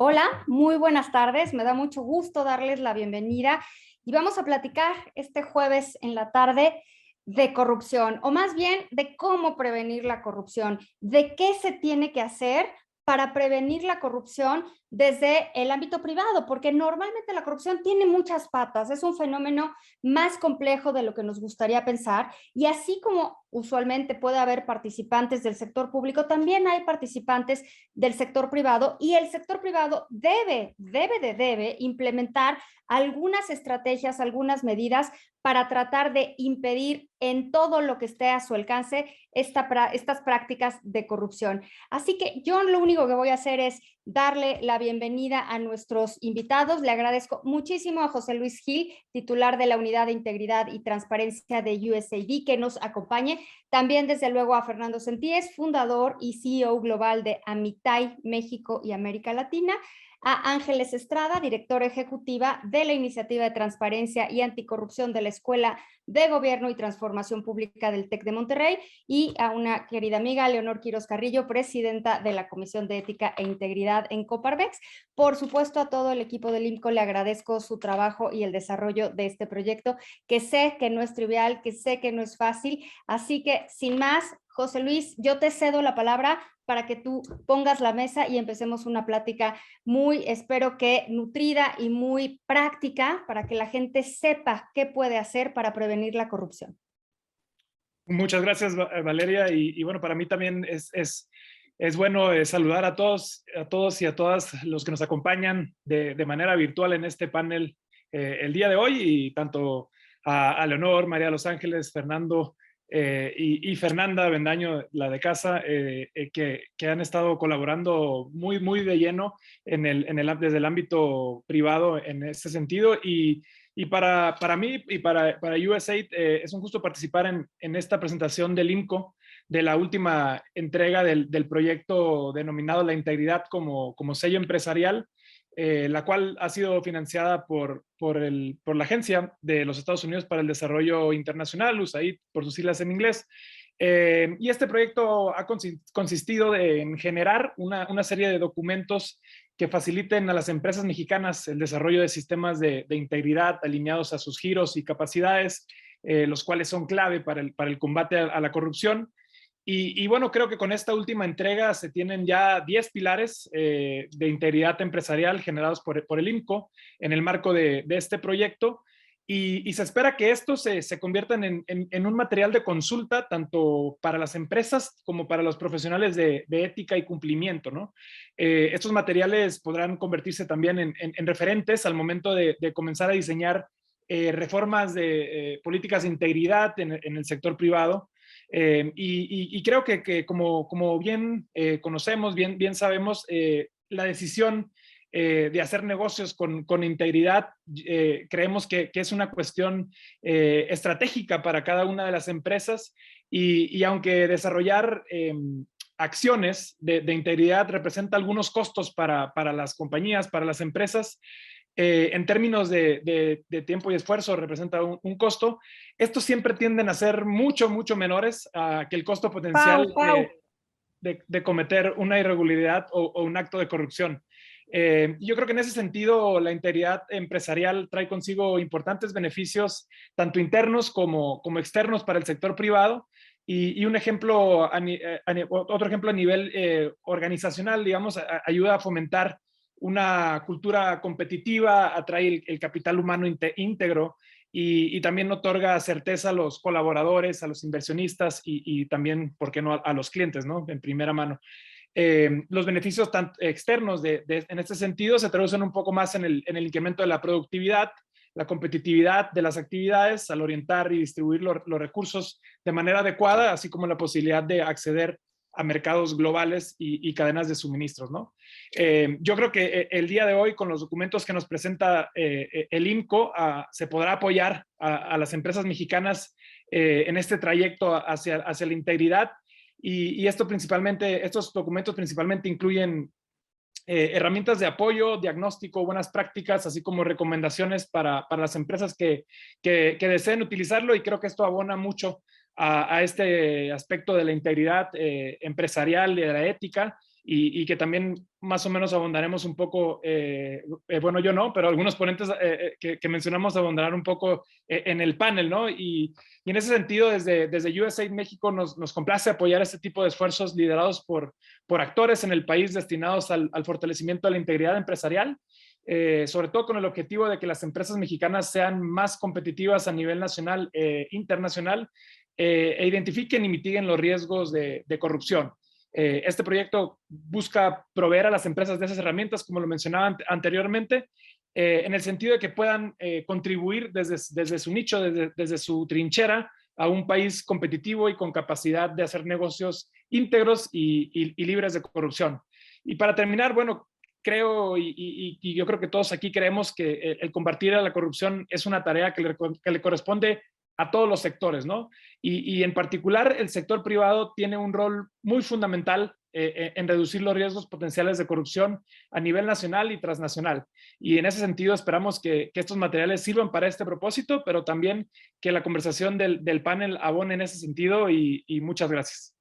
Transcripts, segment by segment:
Hola, muy buenas tardes. Me da mucho gusto darles la bienvenida y vamos a platicar este jueves en la tarde de corrupción, o más bien de cómo prevenir la corrupción, de qué se tiene que hacer para prevenir la corrupción desde el ámbito privado, porque normalmente la corrupción tiene muchas patas, es un fenómeno más complejo de lo que nos gustaría pensar, y así como usualmente puede haber participantes del sector público, también hay participantes del sector privado, y el sector privado debe implementar algunas estrategias, algunas medidas para tratar de impedir en todo lo que esté a su alcance estas prácticas de corrupción. Así que yo lo único que voy a hacer es darle la bienvenida a nuestros invitados. Le agradezco muchísimo a José Luis Gil, titular de la Unidad de Integridad y Transparencia de USAID, que nos acompañe. También, desde luego, a Fernando Sentíes, fundador y CEO global de Amitai México y América Latina. A Ángeles Estrada, directora ejecutiva de la Iniciativa de Transparencia y Anticorrupción de la Escuela de Gobierno y Transformación Pública del TEC de Monterrey, y a una querida amiga, Leonor Quiroz Carrillo, presidenta de la Comisión de Ética e Integridad en Coparmex. Por supuesto, a todo el equipo del IMCO le agradezco su trabajo y el desarrollo de este proyecto, que sé que no es trivial, que sé que no es fácil. Así que, sin más, José Luis, yo te cedo la palabra para que tú pongas la mesa y empecemos una plática muy, espero que nutrida y muy práctica, para que la gente sepa qué puede hacer para prevenir la corrupción. Muchas gracias, Valeria. Y bueno, para mí también es bueno saludar a todos y a todas los que nos acompañan de manera virtual en este panel el día de hoy, y tanto a Leonor, María de los Ángeles, Fernando y Fernanda Bendaño, la de casa, que han estado colaborando muy de lleno desde el ámbito privado en este sentido. Y para mí y para USAID es un gusto participar en esta presentación del IMCO, de la última entrega del proyecto denominado La Integridad como sello empresarial, la cual ha sido financiada por la Agencia de los Estados Unidos para el Desarrollo Internacional, USAID por sus siglas en inglés. Y este proyecto ha consistido en generar una serie de documentos que faciliten a las empresas mexicanas el desarrollo de sistemas de integridad alineados a sus giros y capacidades, los cuales son clave para el combate a la corrupción. Y bueno, creo que con esta última entrega se tienen ya 10 pilares de integridad empresarial generados por el IMCO en el marco de este proyecto. Y se espera que estos se conviertan en un material de consulta tanto para las empresas como para los profesionales de ética y cumplimiento, ¿no? Estos materiales podrán convertirse también en referentes al momento de comenzar a diseñar reformas de políticas de integridad en el sector privado. Y creo que como bien conocemos, bien sabemos, la decisión de hacer negocios con integridad, creemos que es una cuestión estratégica para cada una de las empresas, y aunque desarrollar acciones de integridad representa algunos costos para las compañías, para las empresas, en términos de tiempo y esfuerzo representa un costo. Estos siempre tienden a ser mucho menores que el costo potencial de cometer una irregularidad o un acto de corrupción. Yo creo que en ese sentido la integridad empresarial trae consigo importantes beneficios, tanto internos como externos para el sector privado. Y un ejemplo, otro ejemplo a nivel organizacional, digamos, ayuda a fomentar una cultura competitiva, atrae el capital humano íntegro, y también otorga certeza a los colaboradores, a los inversionistas y también, ¿por qué no?, a los clientes, ¿no?, en primera mano. Los beneficios externos en este sentido se traducen un poco más en el incremento de la productividad, la competitividad de las actividades al orientar y distribuir los recursos de manera adecuada, así como la posibilidad de acceder a mercados globales y cadenas de suministros, ¿no? Yo creo que el día de hoy, con los documentos que nos presenta el IMCO, se podrá apoyar a las empresas mexicanas en este trayecto hacia la integridad, y estos documentos principalmente incluyen herramientas de apoyo, diagnóstico, buenas prácticas, así como recomendaciones para las empresas que deseen utilizarlo, y creo que esto abona mucho a este aspecto de la integridad empresarial y de la ética, y que también más o menos abondaremos un poco, bueno, yo no, pero algunos ponentes que mencionamos abondarán un poco en el panel, ¿no? Y en ese sentido, desde USAID México nos complace apoyar este tipo de esfuerzos liderados por actores en el país destinados al fortalecimiento de la integridad empresarial, sobre todo con el objetivo de que las empresas mexicanas sean más competitivas a nivel nacional e internacional, e identifiquen y mitiguen los riesgos de corrupción. Este proyecto busca proveer a las empresas de esas herramientas, como lo mencionaba anteriormente, en el sentido de que puedan contribuir desde su nicho, desde su trinchera, a un país competitivo y con capacidad de hacer negocios íntegros y libres de corrupción. Y para terminar, bueno, creo y yo creo que todos aquí creemos que el combatir a la corrupción es una tarea que le corresponde a todos los sectores, ¿no? Y en particular el sector privado tiene un rol muy fundamental en reducir los riesgos potenciales de corrupción a nivel nacional y transnacional. Y en ese sentido esperamos que estos materiales sirvan para este propósito, pero también que la conversación del panel abone en ese sentido y muchas gracias.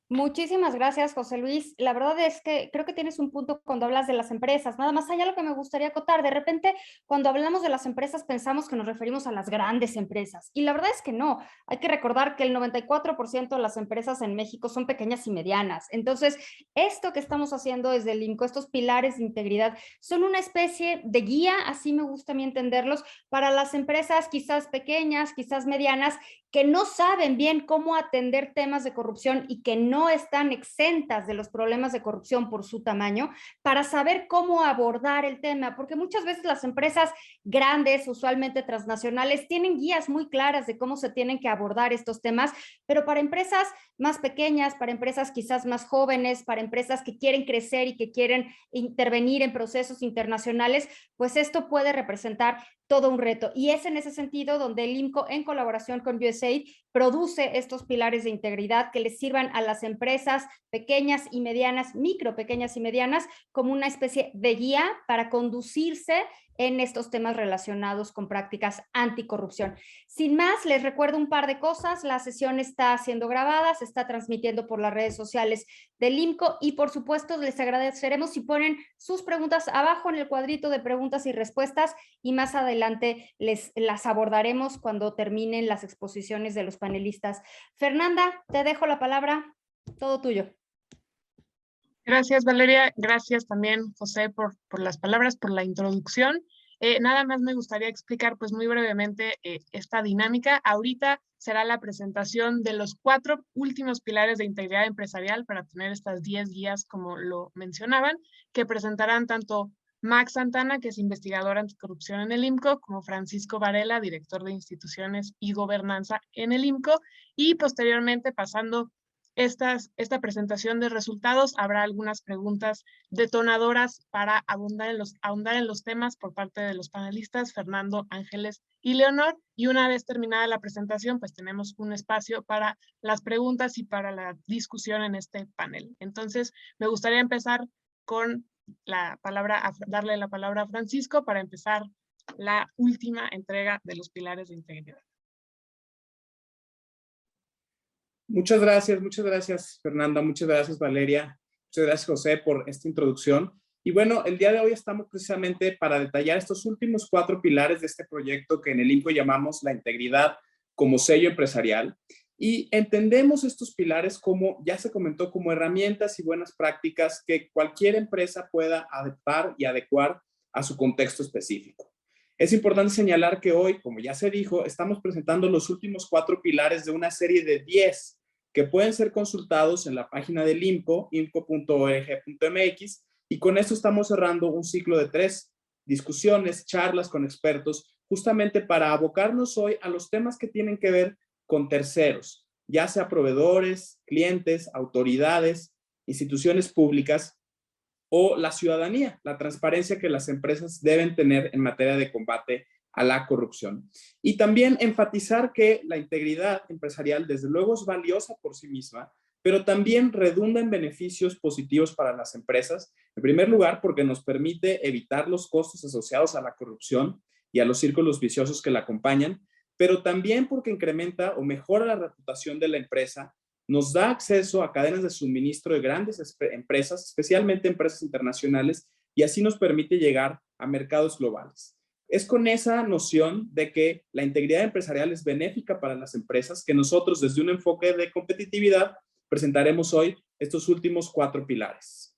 Muchísimas gracias, José Luis. La verdad es que creo que tienes un punto cuando hablas de las empresas. Nada más allá lo que me gustaría acotar. De repente, cuando hablamos de las empresas, pensamos que nos referimos a las grandes empresas. Y la verdad es que no. Hay que recordar que el 94% de las empresas en México son pequeñas y medianas. Entonces, esto que estamos haciendo desde el INCO, estos pilares de integridad, son una especie de guía, así me gusta a mí entenderlos, para las empresas quizás pequeñas, quizás medianas, que no saben bien cómo atender temas de corrupción y que no están exentas de los problemas de corrupción por su tamaño, para saber cómo abordar el tema, porque muchas veces las empresas grandes, usualmente transnacionales, tienen guías muy claras de cómo se tienen que abordar estos temas, pero para empresas más pequeñas, para empresas quizás más jóvenes, para empresas que quieren crecer y que quieren intervenir en procesos internacionales, pues esto puede representar todo un reto. Y es en ese sentido donde el INCO, en colaboración con USAID, produce estos pilares de integridad que les sirvan a las empresas pequeñas y medianas, micro, pequeñas y medianas, como una especie de guía para conducirse en estos temas relacionados con prácticas anticorrupción. Sin más, les recuerdo un par de cosas. La sesión está siendo grabada, se está transmitiendo por las redes sociales del INCO y por supuesto les agradeceremos si ponen sus preguntas abajo en el cuadrito de preguntas y respuestas y más adelante las abordaremos cuando terminen las exposiciones de los panelistas. Fernanda, te dejo la palabra, todo tuyo. Gracias, Valeria. Gracias también, José, por las palabras, por la introducción. Nada más me gustaría explicar pues muy brevemente esta dinámica. Ahorita será la presentación de los 4 últimos pilares de integridad empresarial para tener estas 10 guías, como lo mencionaban, que presentarán tanto Max Santana, que es investigador anticorrupción en el INCO, como Francisco Varela, director de instituciones y gobernanza en el INCO, y posteriormente pasando esta presentación de resultados, habrá algunas preguntas detonadoras para ahondar en los temas por parte de los panelistas Fernando, Ángeles y Leonor, y una vez terminada la presentación, pues tenemos un espacio para las preguntas y para la discusión en este panel. Entonces, me gustaría empezar con darle la palabra a Francisco para empezar la última entrega de los pilares de integridad. Muchas gracias Fernanda, muchas gracias Valeria, muchas gracias José por esta introducción. Y bueno, el día de hoy estamos precisamente para detallar estos últimos 4 pilares de este proyecto que en el INCO llamamos la integridad como sello empresarial. Y entendemos estos pilares como, ya se comentó, como herramientas y buenas prácticas que cualquier empresa pueda adaptar y adecuar a su contexto específico. Es importante señalar que hoy, como ya se dijo, estamos presentando los últimos 4 pilares de una serie de 10 que pueden ser consultados en la página del INCO, inco.org.mx, y con esto estamos cerrando un ciclo de 3 discusiones, charlas con expertos, justamente para abocarnos hoy a los temas que tienen que ver con terceros, ya sea proveedores, clientes, autoridades, instituciones públicas o la ciudadanía, la transparencia que las empresas deben tener en materia de combate a la corrupción. Y también enfatizar que la integridad empresarial desde luego es valiosa por sí misma, pero también redunda en beneficios positivos para las empresas. En primer lugar, porque nos permite evitar los costos asociados a la corrupción y a los círculos viciosos que la acompañan, pero también porque incrementa o mejora la reputación de la empresa nos da acceso a cadenas de suministro de grandes empresas, especialmente empresas internacionales, y así nos permite llegar a mercados globales. Es con esa noción de que la integridad empresarial es benéfica para las empresas que nosotros, desde un enfoque de competitividad, presentaremos hoy estos últimos 4 pilares.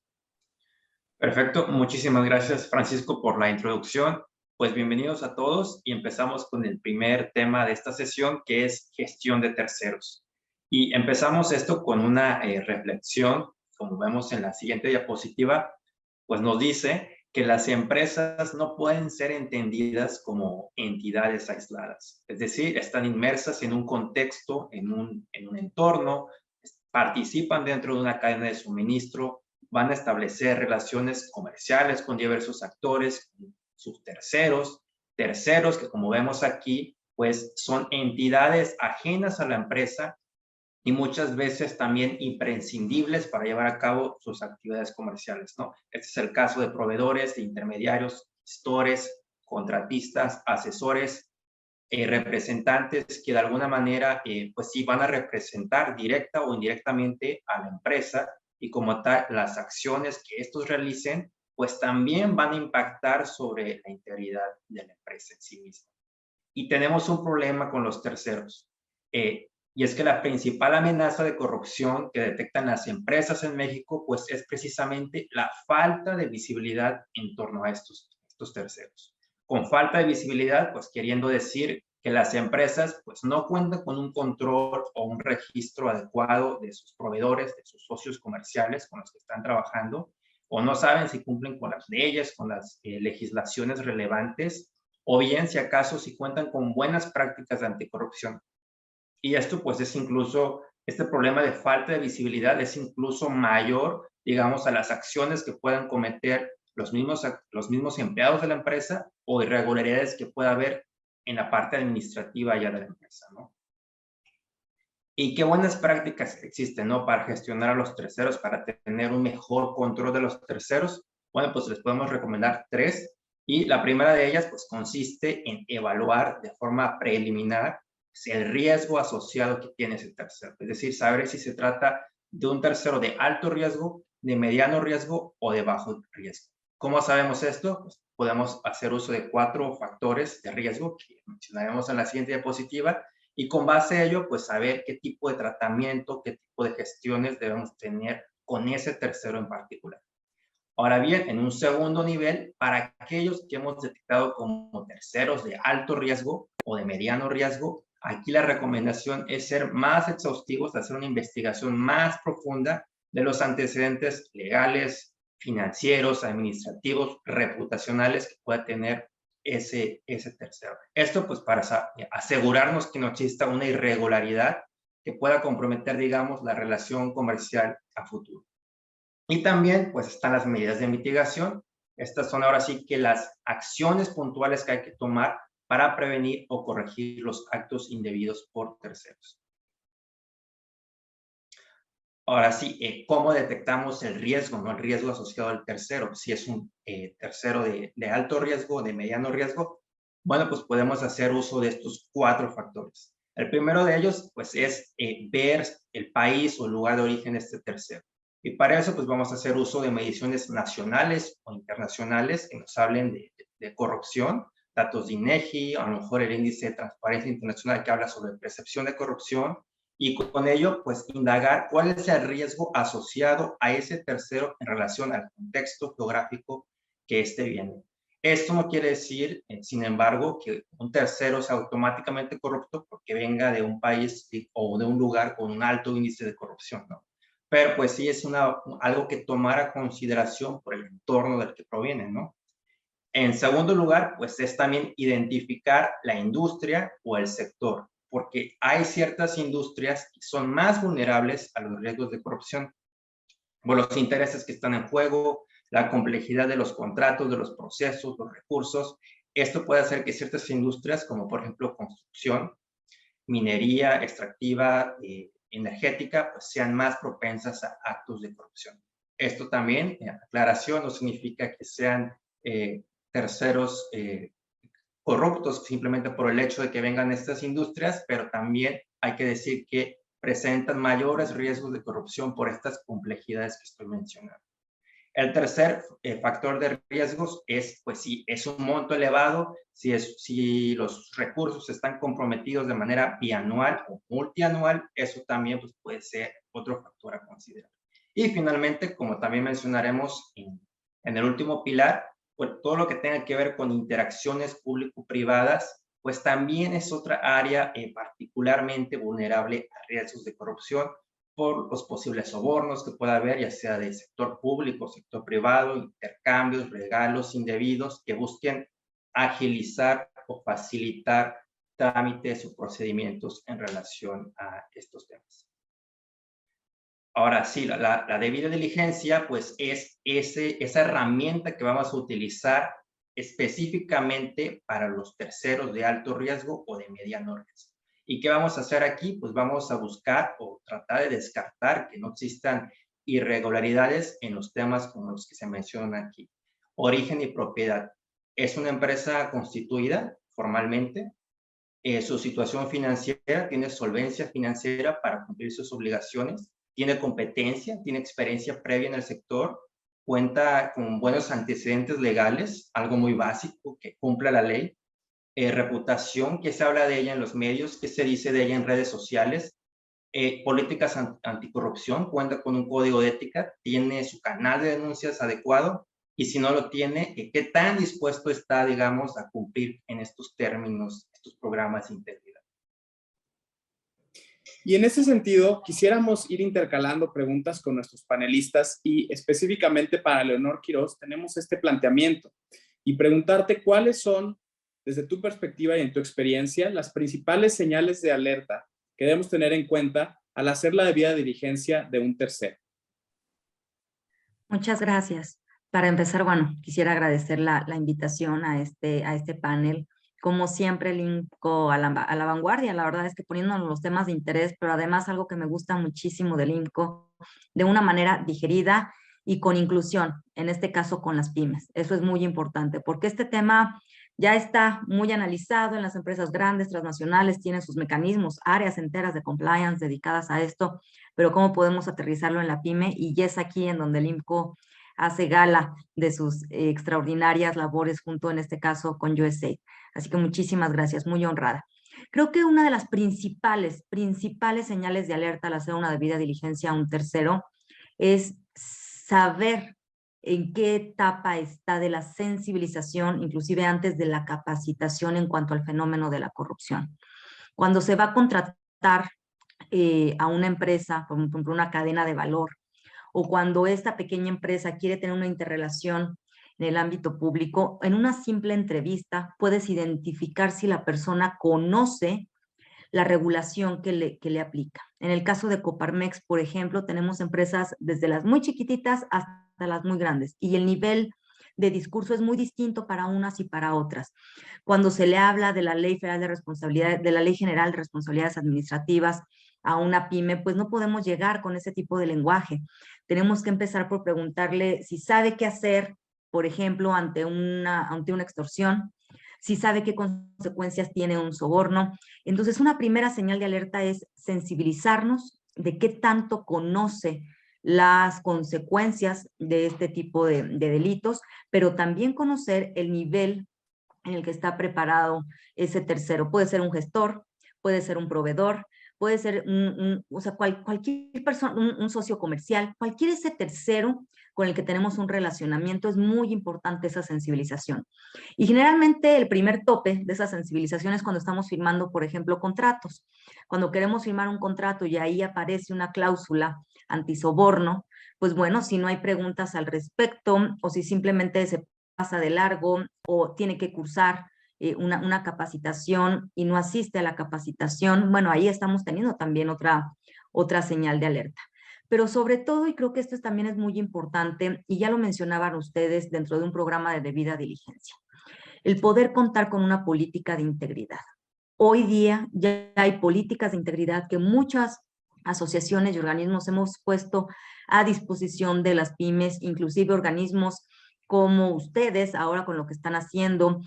Perfecto, muchísimas gracias, Francisco, por la introducción. Pues bienvenidos a todos y empezamos con el primer tema de esta sesión, que es gestión de terceros. Y empezamos esto con una reflexión, como vemos en la siguiente diapositiva, pues nos dice que las empresas no pueden ser entendidas como entidades aisladas. Es decir, están inmersas en un contexto, en un entorno, participan dentro de una cadena de suministro, van a establecer relaciones comerciales con diversos actores, sus terceros que como vemos aquí, pues son entidades ajenas a la empresa y muchas veces también imprescindibles para llevar a cabo sus actividades comerciales, ¿no? Este es el caso de proveedores, de intermediarios, gestores, contratistas, asesores, representantes que de alguna manera, pues sí, van a representar directa o indirectamente a la empresa y como tal, las acciones que estos realicen, pues también van a impactar sobre la integridad de la empresa en sí misma. Y tenemos un problema con los terceros. Y es que la principal amenaza de corrupción que detectan las empresas en México, pues es precisamente la falta de visibilidad en torno a estos terceros. Con falta de visibilidad, pues queriendo decir que las empresas pues no cuentan con un control o un registro adecuado de sus proveedores, de sus socios comerciales con los que están trabajando, o no saben si cumplen con las leyes, con las legislaciones relevantes, o bien si acaso si cuentan con buenas prácticas de anticorrupción. Y esto pues es incluso, este problema de falta de visibilidad es incluso mayor, digamos, a las acciones que puedan cometer los mismos empleados de la empresa o irregularidades que pueda haber en la parte administrativa ya de la empresa, ¿no? Y qué buenas prácticas existen, ¿no? Para gestionar a los terceros, para tener un mejor control de los terceros. Bueno, pues les podemos recomendar 3. Y la primera de ellas, pues consiste en evaluar de forma preliminar el riesgo asociado que tiene ese tercero. Es decir, saber si se trata de un tercero de alto riesgo, de mediano riesgo o de bajo riesgo. ¿Cómo sabemos esto? Pues podemos hacer uso de 4 factores de riesgo que mencionaremos en la siguiente diapositiva y con base a ello, pues saber qué tipo de tratamiento, qué tipo de gestiones debemos tener con ese tercero en particular. Ahora bien, en un segundo nivel, para aquellos que hemos detectado como terceros de alto riesgo o de mediano riesgo, aquí la recomendación es ser más exhaustivos, hacer una investigación más profunda de los antecedentes legales, financieros, administrativos, reputacionales que pueda tener ese tercero. Esto pues para asegurarnos que no exista una irregularidad que pueda comprometer, digamos, la relación comercial a futuro. Y también pues están las medidas de mitigación. Estas son ahora sí que las acciones puntuales que hay que tomar para prevenir o corregir los actos indebidos por terceros. Ahora sí, ¿cómo detectamos el riesgo, no? El riesgo asociado al tercero. Si es un tercero de alto riesgo, de mediano riesgo, bueno, pues podemos hacer uso de estos 4 factores. El primero de ellos, pues, es ver el país o lugar de origen de este tercero. Y para eso, pues, vamos a hacer uso de mediciones nacionales o internacionales que nos hablen de corrupción, datos de INEGI, a lo mejor el índice de transparencia internacional que habla sobre percepción de corrupción, y con ello, pues, indagar cuál es el riesgo asociado a ese tercero en relación al contexto geográfico que éste viene. Esto no quiere decir, sin embargo, que un tercero sea automáticamente corrupto porque venga de un país o de un lugar con un alto índice de corrupción, ¿no? Pero pues sí es algo que tomar a consideración por el entorno del que proviene, ¿no? En segundo lugar, pues es también identificar la industria o el sector, porque hay ciertas industrias que son más vulnerables a los riesgos de corrupción por los intereses que están en juego, la complejidad de los contratos, de los procesos, los recursos. Esto puede hacer que ciertas industrias, como por ejemplo construcción, minería, extractiva, energética, pues sean más propensas a actos de corrupción. Esto también, aclaración, no significa que sean terceros corruptos simplemente por el hecho de que vengan estas industrias, pero también hay que decir que presentan mayores riesgos de corrupción por estas complejidades que estoy mencionando. El tercer factor de riesgos es, pues, si es un monto elevado, si los recursos están comprometidos de manera bianual o multianual, eso también, pues, puede ser otro factor a considerar. Y finalmente, como también mencionaremos en el último pilar, pues todo lo que tenga que ver con interacciones público-privadas, pues también es otra área particularmente vulnerable a riesgos de corrupción, por los posibles sobornos que pueda haber, ya sea del sector público, sector privado, intercambios, regalos indebidos que busquen agilizar o facilitar trámites o procedimientos en relación a estos temas. Ahora sí, la debida diligencia, pues es esa herramienta que vamos a utilizar específicamente para los terceros de alto riesgo o de mediano riesgo. ¿Y qué vamos a hacer aquí? Pues vamos a buscar o tratar de descartar que no existan irregularidades en los temas como los que se mencionan aquí. Origen y propiedad. ¿Es una empresa constituida formalmente? ¿Su situación financiera tiene solvencia financiera para cumplir sus obligaciones? ¿Tiene competencia? ¿Tiene experiencia previa en el sector? ¿Cuenta con buenos antecedentes legales? Algo muy básico, que cumpla la ley. Reputación, ¿qué se habla de ella en los medios? ¿Qué se dice de ella en redes sociales? Políticas anticorrupción, cuenta con un código de ética, tiene su canal de denuncias adecuado, y si no lo tiene, ¿qué tan dispuesto está, digamos, a cumplir en estos términos, estos programas de integridad? Y en ese sentido, quisiéramos ir intercalando preguntas con nuestros panelistas y específicamente para Leonor Quiroz tenemos este planteamiento y preguntarte cuáles son, desde tu perspectiva y en tu experiencia, las principales señales de alerta que debemos tener en cuenta al hacer la debida diligencia de un tercero. Muchas gracias. Para empezar, bueno, quisiera agradecer la invitación a este panel. Como siempre, el INCO a la vanguardia, la verdad es que poniéndonos los temas de interés, pero además algo que me gusta muchísimo del INCO, de una manera digerida y con inclusión, en este caso con las pymes. Eso es muy importante, porque este tema ya está muy analizado en las empresas grandes, transnacionales, tienen sus mecanismos, áreas enteras de compliance dedicadas a esto, pero cómo podemos aterrizarlo en la pyme, y ya es aquí en donde el INCO hace gala de sus extraordinarias labores junto, en este caso, con USAID. Así que muchísimas gracias, muy honrada. Creo que una de las principales señales de alerta al hacer una debida diligencia a un tercero es saber en qué etapa está de la sensibilización, inclusive antes de la capacitación en cuanto al fenómeno de la corrupción. Cuando se va a contratar a una empresa, por ejemplo, una cadena de valor, o cuando esta pequeña empresa quiere tener una interrelación en el ámbito público, en una simple entrevista puedes identificar si la persona conoce la regulación que le aplica. En el caso de Coparmex, por ejemplo, tenemos empresas desde las muy chiquititas hasta las muy grandes, y el nivel de discurso es muy distinto para unas y para otras. Cuando se le habla de la Ley Federal de Responsabilidad, de la Ley General de Responsabilidades Administrativas a una pyme, pues no podemos llegar con ese tipo de lenguaje. Tenemos que empezar por preguntarle si sabe qué hacer, por ejemplo, ante una extorsión, si sabe qué consecuencias tiene un soborno. Entonces, una primera señal de alerta es sensibilizarnos de qué tanto conoce las consecuencias de este tipo de delitos, pero también conocer el nivel en el que está preparado ese tercero. Puede ser un gestor, puede ser un proveedor, puede ser cualquier persona, un socio comercial, cualquier ese tercero con el que tenemos un relacionamiento. Es muy importante esa sensibilización. Y generalmente el primer tope de esa sensibilización es cuando estamos firmando, por ejemplo, contratos. Cuando queremos firmar un contrato y ahí aparece una cláusula antisoborno, pues bueno, si no hay preguntas al respecto o si simplemente se pasa de largo o tiene que cursar una capacitación y no asiste a la capacitación, bueno, ahí estamos teniendo también otra señal de alerta. Pero sobre todo, y creo que esto también es muy importante, y ya lo mencionaban ustedes dentro de un programa de debida diligencia, el poder contar con una política de integridad. Hoy día ya hay políticas de integridad que muchas asociaciones y organismos hemos puesto a disposición de las pymes, inclusive organismos como ustedes ahora con lo que están haciendo,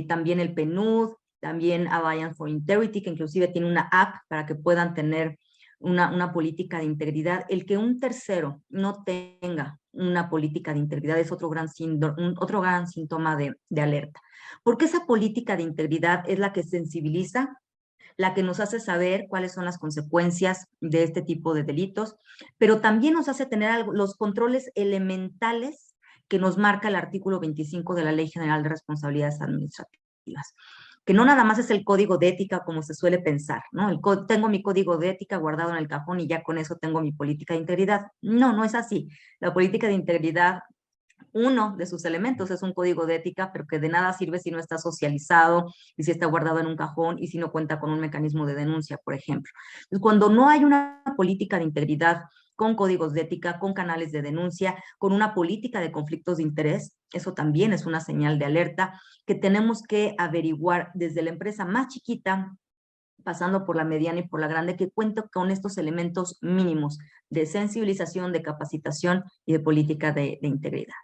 también el PNUD, también Alliance for Integrity, que inclusive tiene una app para que puedan tener una política de integridad. El que un tercero no tenga una política de integridad es otro gran síntoma de alerta. Porque esa política de integridad es la que sensibiliza, la que nos hace saber cuáles son las consecuencias de este tipo de delitos, pero también nos hace tener los controles elementales que nos marca el artículo 25 de la Ley General de Responsabilidades Administrativas, que no nada más es el código de ética como se suele pensar, ¿no? Tengo mi código de ética guardado en el cajón y ya con eso tengo mi política de integridad. No, no es así. La política de integridad, uno de sus elementos es un código de ética, pero que de nada sirve si no está socializado y si está guardado en un cajón y si no cuenta con un mecanismo de denuncia, por ejemplo. Entonces, cuando no hay una política de integridad con códigos de ética, con canales de denuncia, con una política de conflictos de interés, eso también es una señal de alerta que tenemos que averiguar desde la empresa más chiquita, pasando por la mediana y por la grande, que cuenta con estos elementos mínimos de sensibilización, de capacitación y de política de integridad.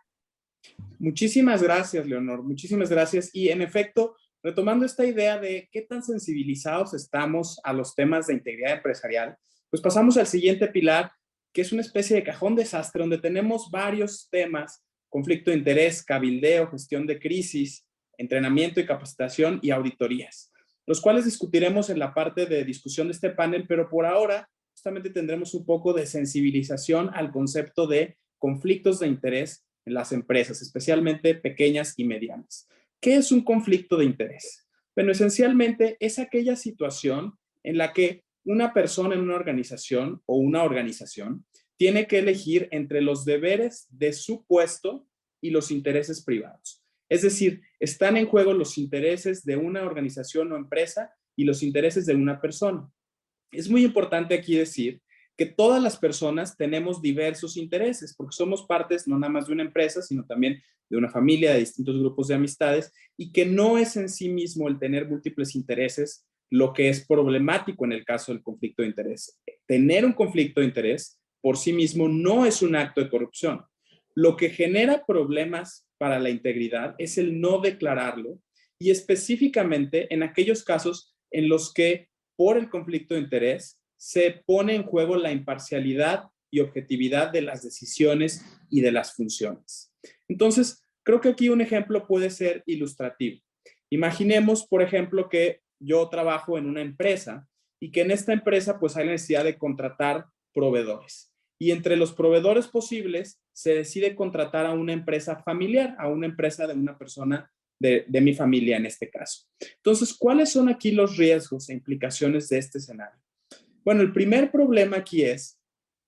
Muchísimas gracias, Leonor, muchísimas gracias. Y en efecto, retomando esta idea de qué tan sensibilizados estamos a los temas de integridad empresarial, pues pasamos al siguiente pilar, que es una especie de cajón desastre donde tenemos varios temas: conflicto de interés, cabildeo, gestión de crisis, entrenamiento y capacitación y auditorías, los cuales discutiremos en la parte de discusión de este panel, pero por ahora justamente tendremos un poco de sensibilización al concepto de conflictos de interés en las empresas, especialmente pequeñas y medianas. ¿Qué es un conflicto de interés? Bueno, esencialmente es aquella situación en la que una persona en una organización o una organización tiene que elegir entre los deberes de su puesto y los intereses privados. Es decir, están en juego los intereses de una organización o empresa y los intereses de una persona. Es muy importante aquí decir que todas las personas tenemos diversos intereses, porque somos partes no nada más de una empresa, sino también de una familia, de distintos grupos de amistades, y que no es en sí mismo el tener múltiples intereses lo que es problemático en el caso del conflicto de interés. Tener un conflicto de interés por sí mismo no es un acto de corrupción. Lo que genera problemas para la integridad es el no declararlo, y específicamente en aquellos casos en los que por el conflicto de interés se pone en juego la imparcialidad y objetividad de las decisiones y de las funciones. Entonces, creo que aquí un ejemplo puede ser ilustrativo. Imaginemos, por ejemplo, que yo trabajo en una empresa y que en esta empresa pues hay la necesidad de contratar proveedores. Y entre los proveedores posibles se decide contratar a una empresa familiar, a una empresa de una persona de mi familia en este caso. Entonces, ¿cuáles son aquí los riesgos e implicaciones de este escenario? Bueno, el primer problema aquí es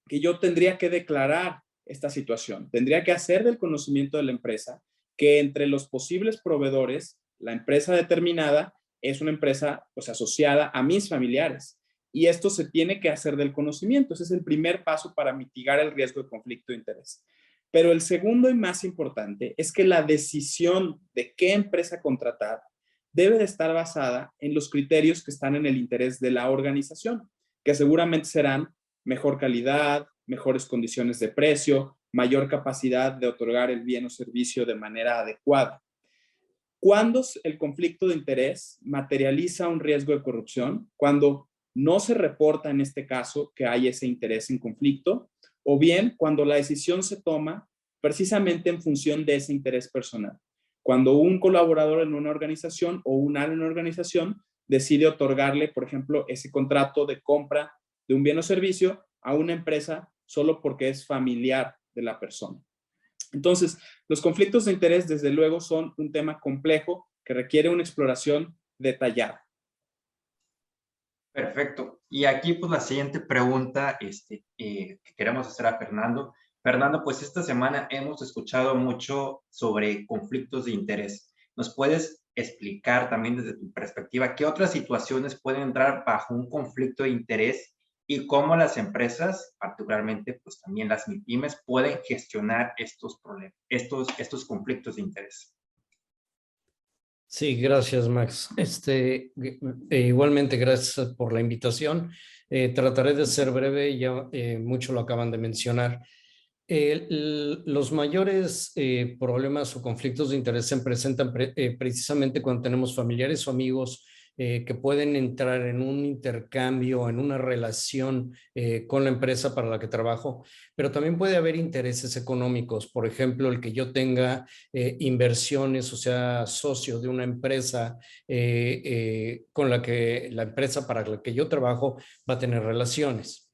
que yo tendría que declarar esta situación. Tendría que hacer del conocimiento de la empresa que entre los posibles proveedores, la empresa determinada es una empresa pues, asociada a mis familiares. Y esto se tiene que hacer del conocimiento. Ese es el primer paso para mitigar el riesgo de conflicto de interés. Pero el segundo y más importante es que la decisión de qué empresa contratar debe de estar basada en los criterios que están en el interés de la organización, que seguramente serán mejor calidad, mejores condiciones de precio, mayor capacidad de otorgar el bien o servicio de manera adecuada. ¿Cuándo el conflicto de interés materializa un riesgo de corrupción? Cuando no se reporta en este caso que hay ese interés en conflicto, o bien cuando la decisión se toma precisamente en función de ese interés personal. Cuando un colaborador en una organización o un área en una organización decide otorgarle, por ejemplo, ese contrato de compra de un bien o servicio a una empresa solo porque es familiar de la persona. Entonces, los conflictos de interés, desde luego, son un tema complejo que requiere una exploración detallada. Perfecto. Y aquí, pues, la siguiente pregunta que queremos hacer a Fernando. Fernando, pues, esta semana hemos escuchado mucho sobre conflictos de interés. ¿Nos puedes explicar también desde tu perspectiva qué otras situaciones pueden entrar bajo un conflicto de interés y cómo las empresas, particularmente, pues, también las MIPYMES, pueden gestionar estos problemas, estos conflictos de interés? Sí, gracias, Max. Igualmente, gracias por la invitación. Trataré de ser breve, ya mucho lo acaban de mencionar. Los mayores problemas o conflictos de interés se presentan precisamente cuando tenemos familiares o amigos que pueden entrar en un intercambio, en una relación con la empresa para la que trabajo, pero también puede haber intereses económicos. Por ejemplo, el que yo tenga inversiones, o sea, socio de una empresa con la que la empresa para la que yo trabajo va a tener relaciones.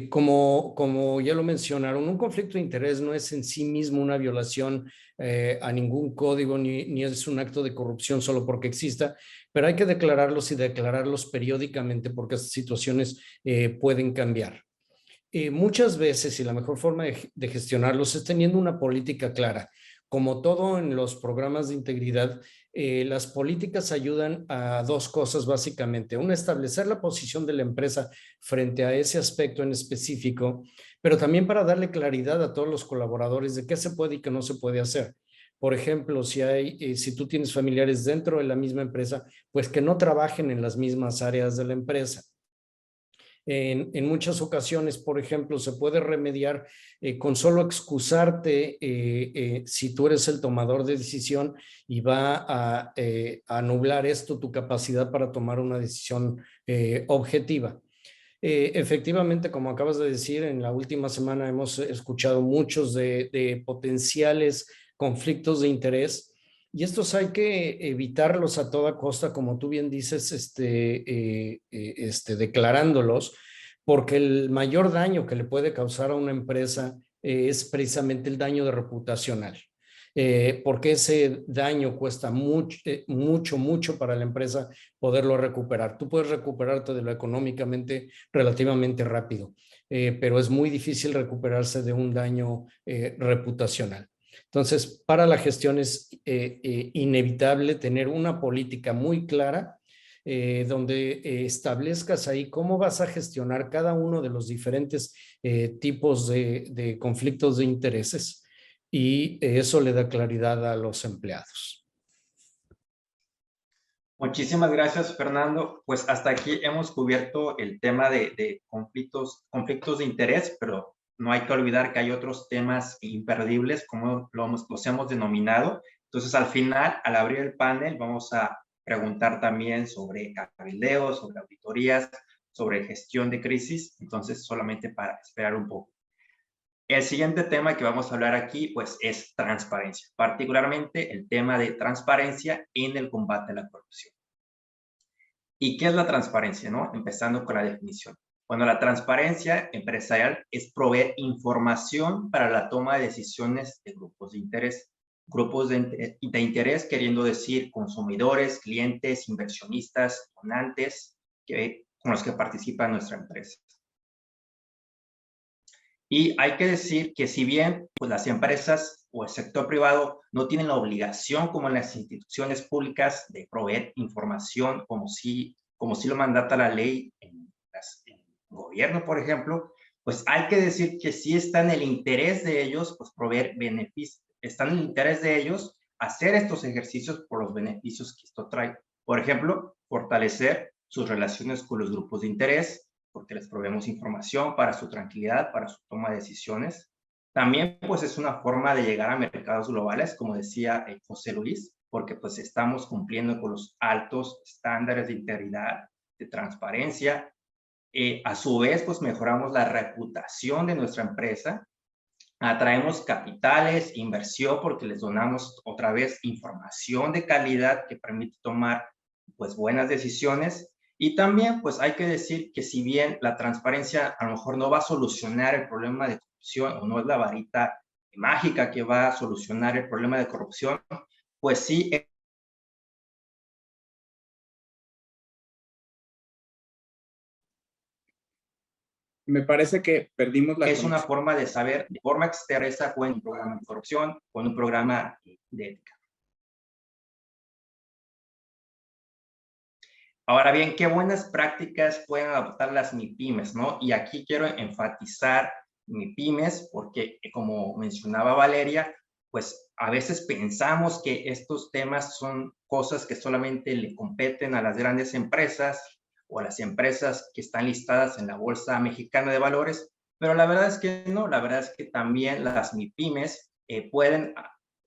Como ya lo mencionaron, un conflicto de interés no es en sí mismo una violación a ningún código, ni es un acto de corrupción solo porque exista, pero hay que declararlos y declararlos periódicamente porque estas situaciones pueden cambiar. Muchas veces, y la mejor forma de gestionarlos es teniendo una política clara. Como todo en los programas de integridad, las políticas ayudan a dos cosas básicamente. Una, establecer la posición de la empresa frente a ese aspecto en específico, pero también para darle claridad a todos los colaboradores de qué se puede y qué no se puede hacer. Por ejemplo, si tú tienes familiares dentro de la misma empresa, pues que no trabajen en las mismas áreas de la empresa. En muchas ocasiones, por ejemplo, se puede remediar con solo excusarte si tú eres el tomador de decisión y va a nublar esto tu capacidad para tomar una decisión objetiva. Efectivamente, como acabas de decir, en la última semana hemos escuchado muchos de potenciales conflictos de interés. Y estos hay que evitarlos a toda costa, como tú bien dices, declarándolos, porque el mayor daño que le puede causar a una empresa es precisamente el daño reputacional. Porque ese daño cuesta mucho para la empresa poderlo recuperar. Tú puedes recuperarte de lo económicamente relativamente rápido, pero es muy difícil recuperarse de un daño reputacional. Entonces, para la gestión es inevitable tener una política muy clara donde establezcas ahí cómo vas a gestionar cada uno de los diferentes tipos de conflictos de intereses y eso le da claridad a los empleados. Muchísimas gracias, Fernando. Pues hasta aquí hemos cubierto el tema de conflictos de interés, pero no hay que olvidar que hay otros temas imperdibles, como los hemos denominado. Entonces, al final, al abrir el panel, vamos a preguntar también sobre cabildeo, sobre auditorías, sobre gestión de crisis. Entonces, solamente para esperar un poco. El siguiente tema que vamos a hablar aquí, pues, es transparencia, particularmente el tema de transparencia en el combate a la corrupción. ¿Y qué es la transparencia, no? Empezando con la definición. Bueno, la transparencia empresarial es proveer información para la toma de decisiones de grupos de interés. Grupos de interés queriendo decir consumidores, clientes, inversionistas, donantes, con los que participa nuestra empresa. Y hay que decir que si bien pues, las empresas o el sector privado no tienen la obligación como en las instituciones públicas de proveer información como si lo mandata la ley en el gobierno, por ejemplo, pues hay que decir que sí está en el interés de ellos pues proveer beneficios, está en el interés de ellos hacer estos ejercicios por los beneficios que esto trae. Por ejemplo, fortalecer sus relaciones con los grupos de interés, porque les proveemos información para su tranquilidad, para su toma de decisiones. También, pues, es una forma de llegar a mercados globales, como decía José Luis, porque, pues, estamos cumpliendo con los altos estándares de integridad, de transparencia. A su vez, pues, mejoramos la reputación de nuestra empresa. Atraemos capitales, inversión, porque les donamos otra vez información de calidad que permite tomar, pues, buenas decisiones. Y también, pues, hay que decir que si bien la transparencia a lo mejor no va a solucionar el problema de corrupción o no es la varita mágica que va a solucionar el problema de corrupción, pues sí. Me parece que perdimos la conexión. Una forma de saber de forma externa con un programa de corrupción, con un programa de ética. Ahora bien, ¿qué buenas prácticas pueden adoptar las MIPYMES, no? Y aquí quiero enfatizar MIPYMES porque, como mencionaba Valeria, pues a veces pensamos que estos temas son cosas que solamente le competen a las grandes empresas o a las empresas que están listadas en la Bolsa Mexicana de Valores, pero la verdad es que no, la verdad es que también las MIPYMES pueden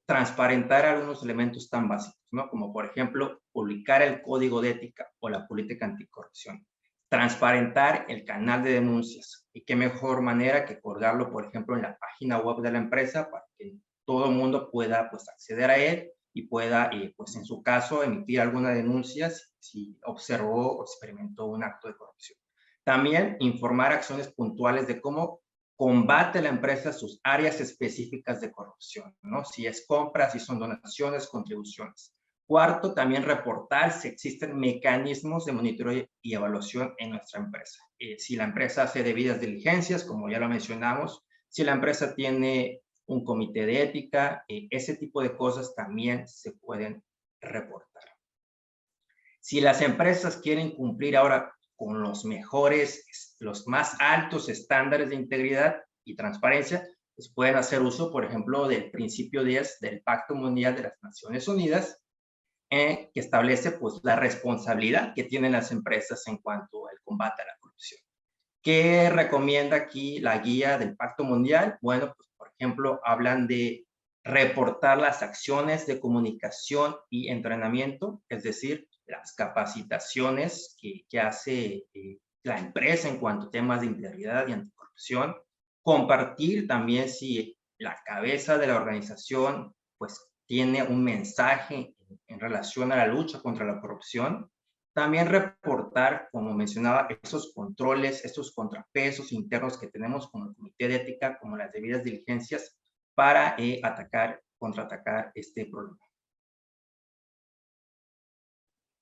transparentar algunos elementos tan básicos. ¿no? Como por ejemplo, publicar el código de ética o la política anticorrupción, transparentar el canal de denuncias, y qué mejor manera que colgarlo, por ejemplo, en la página web de la empresa para que todo el mundo pueda pues acceder a él y pueda, pues en su caso, emitir alguna denuncia si observó o experimentó un acto de corrupción. También informar acciones puntuales de cómo combate la empresa sus áreas específicas de corrupción, ¿no? Si es compras, si son donaciones, contribuciones. Cuarto, también reportar si existen mecanismos de monitoreo y evaluación en nuestra empresa. Si la empresa hace debidas diligencias, como ya lo mencionamos, si la empresa tiene un comité de ética, ese tipo de cosas también se pueden reportar. Si las empresas quieren cumplir ahora con los mejores, los más altos estándares de integridad y transparencia, pues pueden hacer uso, por ejemplo, del principio 10 del Pacto Mundial de las Naciones Unidas, que establece pues la responsabilidad que tienen las empresas en cuanto al combate a la corrupción. ¿Qué recomienda aquí la guía del Pacto Mundial? Bueno, pues por ejemplo, hablan de reportar las acciones de comunicación y entrenamiento, es decir, las capacitaciones que hace la empresa en cuanto a temas de integridad y anticorrupción, compartir también si la cabeza de la organización pues tiene un mensaje en relación a la lucha contra la corrupción. También reportar, como mencionaba, esos controles, estos contrapesos internos que tenemos como el Comité de Ética, como las debidas diligencias para contraatacar este problema.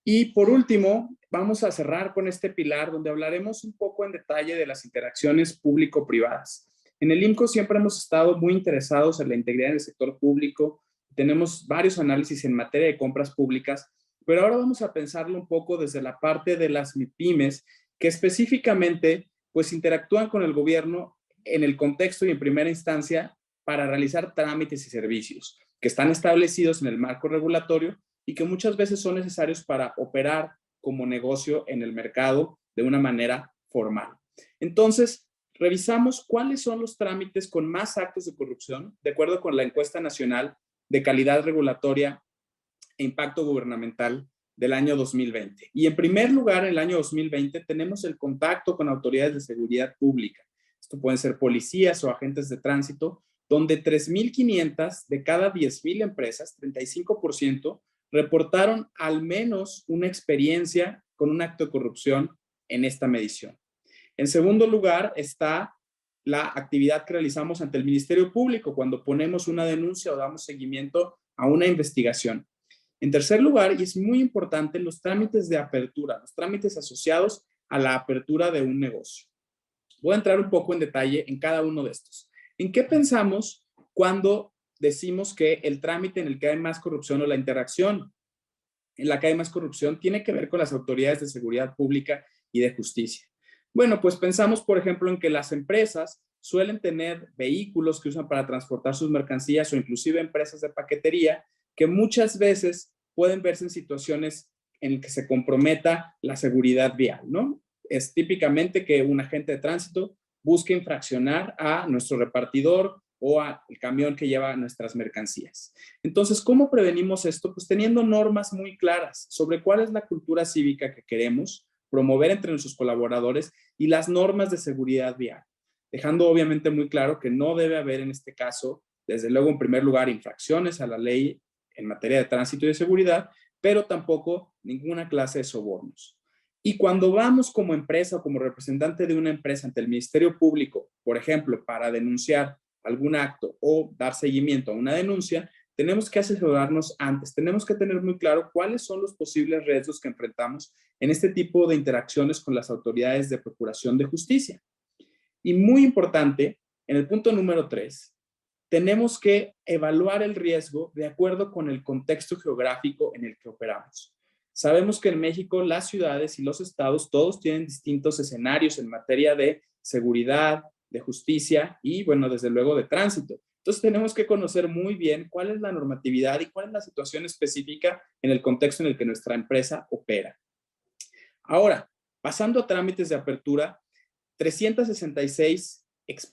Y por último, vamos a cerrar con este pilar donde hablaremos un poco en detalle de las interacciones público-privadas. En el IMCO siempre hemos estado muy interesados en la integridad del sector público. Tenemos varios análisis en materia de compras públicas, pero ahora vamos a pensarlo un poco desde la parte de las MIPYMES, que específicamente pues interactúan con el gobierno en el contexto y en primera instancia para realizar trámites y servicios que están establecidos en el marco regulatorio y que muchas veces son necesarios para operar como negocio en el mercado de una manera formal. Entonces, revisamos cuáles son los trámites con más actos de corrupción, de acuerdo con la encuesta nacional de calidad regulatoria e impacto gubernamental del año 2020. Y en primer lugar, en el año 2020, tenemos el contacto con autoridades de seguridad pública. Esto pueden ser policías o agentes de tránsito, donde 3.500 de cada 10.000 empresas, 35%, reportaron al menos una experiencia con un acto de corrupción en esta medición. En segundo lugar está la actividad que realizamos ante el Ministerio Público cuando ponemos una denuncia o damos seguimiento a una investigación. En tercer lugar, y es muy importante, los trámites de apertura, los trámites asociados a la apertura de un negocio. Voy a entrar un poco en detalle en cada uno de estos. ¿En qué pensamos cuando decimos que el trámite en el que hay más corrupción o la interacción en la que hay más corrupción tiene que ver con las autoridades de seguridad pública y de justicia? Bueno, pues pensamos, por ejemplo, en que las empresas suelen tener vehículos que usan para transportar sus mercancías o inclusive empresas de paquetería que muchas veces pueden verse en situaciones en que se comprometa la seguridad vial, ¿no? Es típicamente que un agente de tránsito busque infraccionar a nuestro repartidor o al camión que lleva nuestras mercancías. Entonces, ¿cómo prevenimos esto? Pues teniendo normas muy claras sobre cuál es la cultura cívica que queremos promover entre nuestros colaboradores y las normas de seguridad vial, dejando obviamente muy claro que no debe haber en este caso, desde luego en primer lugar, infracciones a la ley en materia de tránsito y de seguridad, pero tampoco ninguna clase de sobornos. Y cuando vamos como empresa o como representante de una empresa ante el Ministerio Público, por ejemplo, para denunciar algún acto o dar seguimiento a una denuncia, tenemos que asesorarnos antes, tenemos que tener muy claro cuáles son los posibles riesgos que enfrentamos en este tipo de interacciones con las autoridades de procuración de justicia. Y muy importante, en el punto número 3, tenemos que evaluar el riesgo de acuerdo con el contexto geográfico en el que operamos. Sabemos que en México las ciudades y los estados todos tienen distintos escenarios en materia de seguridad, de justicia y, bueno, desde luego de tránsito. Entonces tenemos que conocer muy bien cuál es la normatividad y cuál es la situación específica en el contexto en el que nuestra empresa opera. Ahora, pasando a trámites de apertura, 366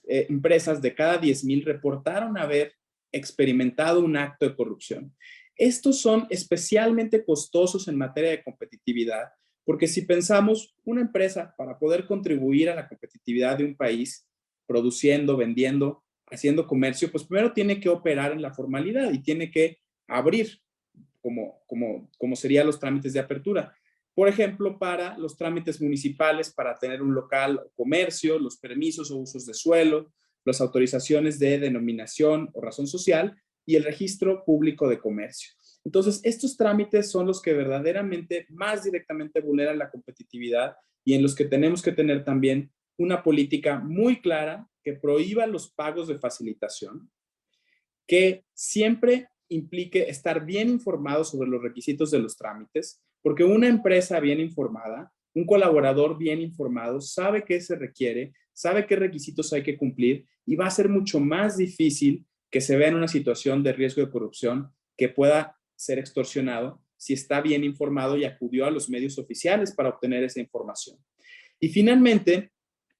empresas de cada 10,000 reportaron haber experimentado un acto de corrupción. Estos son especialmente costosos en materia de competitividad, porque si pensamos, una empresa para poder contribuir a la competitividad de un país, produciendo, vendiendo, haciendo comercio, pues primero tiene que operar en la formalidad y tiene que abrir, como serían los trámites de apertura. Por ejemplo, para los trámites municipales, para tener un local o comercio, los permisos o usos de suelo, las autorizaciones de denominación o razón social y el registro público de comercio. Entonces, estos trámites son los que verdaderamente más directamente vulneran la competitividad y en los que tenemos que tener también una política muy clara que prohíba los pagos de facilitación, que siempre implique estar bien informado sobre los requisitos de los trámites, porque una empresa bien informada, un colaborador bien informado, sabe qué se requiere, sabe qué requisitos hay que cumplir y va a ser mucho más difícil que se vea en una situación de riesgo de corrupción, que pueda ser extorsionado si está bien informado y acudió a los medios oficiales para obtener esa información. Y finalmente,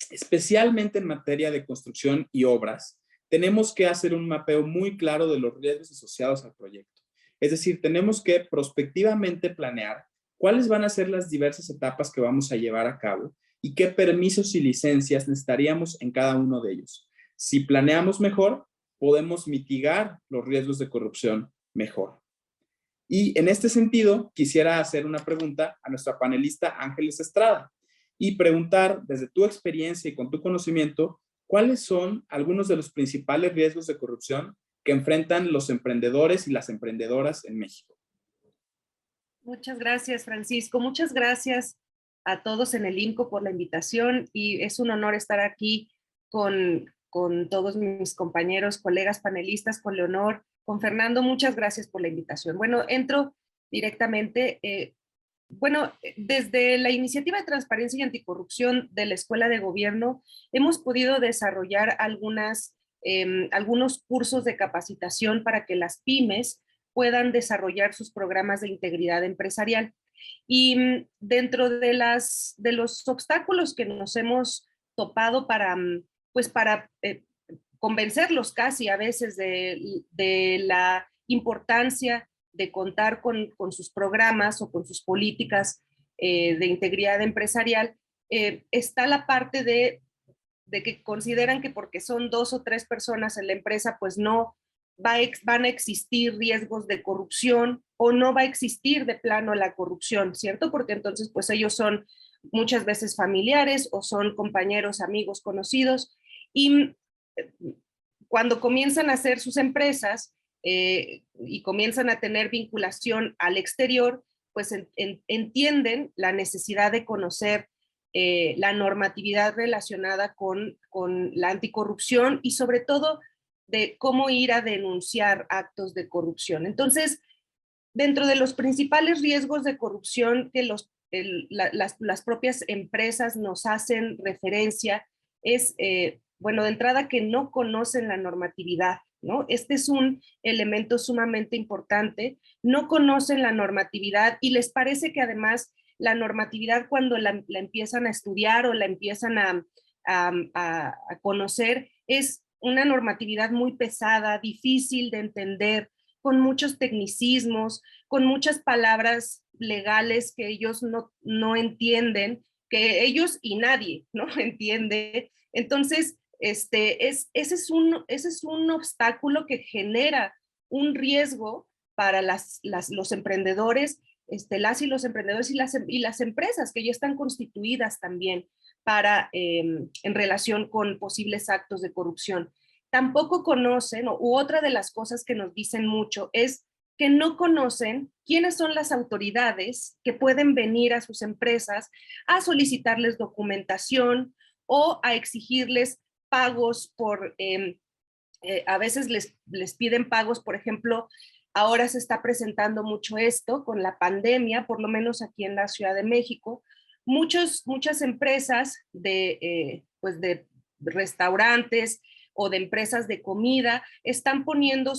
especialmente en materia de construcción y obras, tenemos que hacer un mapeo muy claro de los riesgos asociados al proyecto. Es decir, tenemos que prospectivamente planear cuáles van a ser las diversas etapas que vamos a llevar a cabo y qué permisos y licencias necesitaríamos en cada uno de ellos. Si planeamos mejor, podemos mitigar los riesgos de corrupción mejor. Y en este sentido, quisiera hacer una pregunta a nuestra panelista Ángeles Estrada y preguntar, desde tu experiencia y con tu conocimiento, ¿cuáles son algunos de los principales riesgos de corrupción que enfrentan los emprendedores y las emprendedoras en México? Muchas gracias, Francisco. Muchas gracias a todos en el INCO por la invitación y es un honor estar aquí con todos mis compañeros, colegas panelistas, con Leonor, con Fernando. Muchas gracias por la invitación. Bueno, entro directamente. Desde la Iniciativa de Transparencia y Anticorrupción de la Escuela de Gobierno hemos podido desarrollar algunos cursos de capacitación para que las pymes puedan desarrollar sus programas de integridad empresarial. Y dentro de los obstáculos que nos hemos topado para convencerlos casi a veces de la importancia de contar con sus programas o con sus políticas de integridad empresarial, está la parte de que consideran que porque son 2 o 3 personas en la empresa, pues no van a existir riesgos de corrupción o no va a existir de plano la corrupción, ¿cierto? Porque entonces pues ellos son muchas veces familiares o son compañeros, amigos, conocidos y cuando comienzan a hacer sus empresas y comienzan a tener vinculación al exterior, pues entienden la necesidad de conocer la normatividad relacionada con la anticorrupción y sobre todo de cómo ir a denunciar actos de corrupción. Entonces, dentro de los principales riesgos de corrupción que las propias empresas nos hacen referencia es, de entrada que no conocen la normatividad, ¿no? Este es un elemento sumamente importante. No conocen la normatividad y les parece que además la normatividad cuando la empiezan a estudiar o la empiezan a conocer es una normatividad muy pesada, difícil de entender, con muchos tecnicismos, con muchas palabras legales que ellos no entienden, que ellos y nadie no entiende. Entonces, ese es un obstáculo que genera un riesgo para los emprendedores, las y los emprendedores y las empresas que ya están constituidas también en relación con posibles actos de corrupción. Tampoco conocen, u otra de las cosas que nos dicen mucho es que no conocen quiénes son las autoridades que pueden venir a sus empresas a solicitarles documentación o a exigirles pagos a veces les piden pagos, por ejemplo, ahora se está presentando mucho esto con la pandemia, por lo menos aquí en la Ciudad de México. Muchas empresas de restaurantes o de empresas de comida están poniendo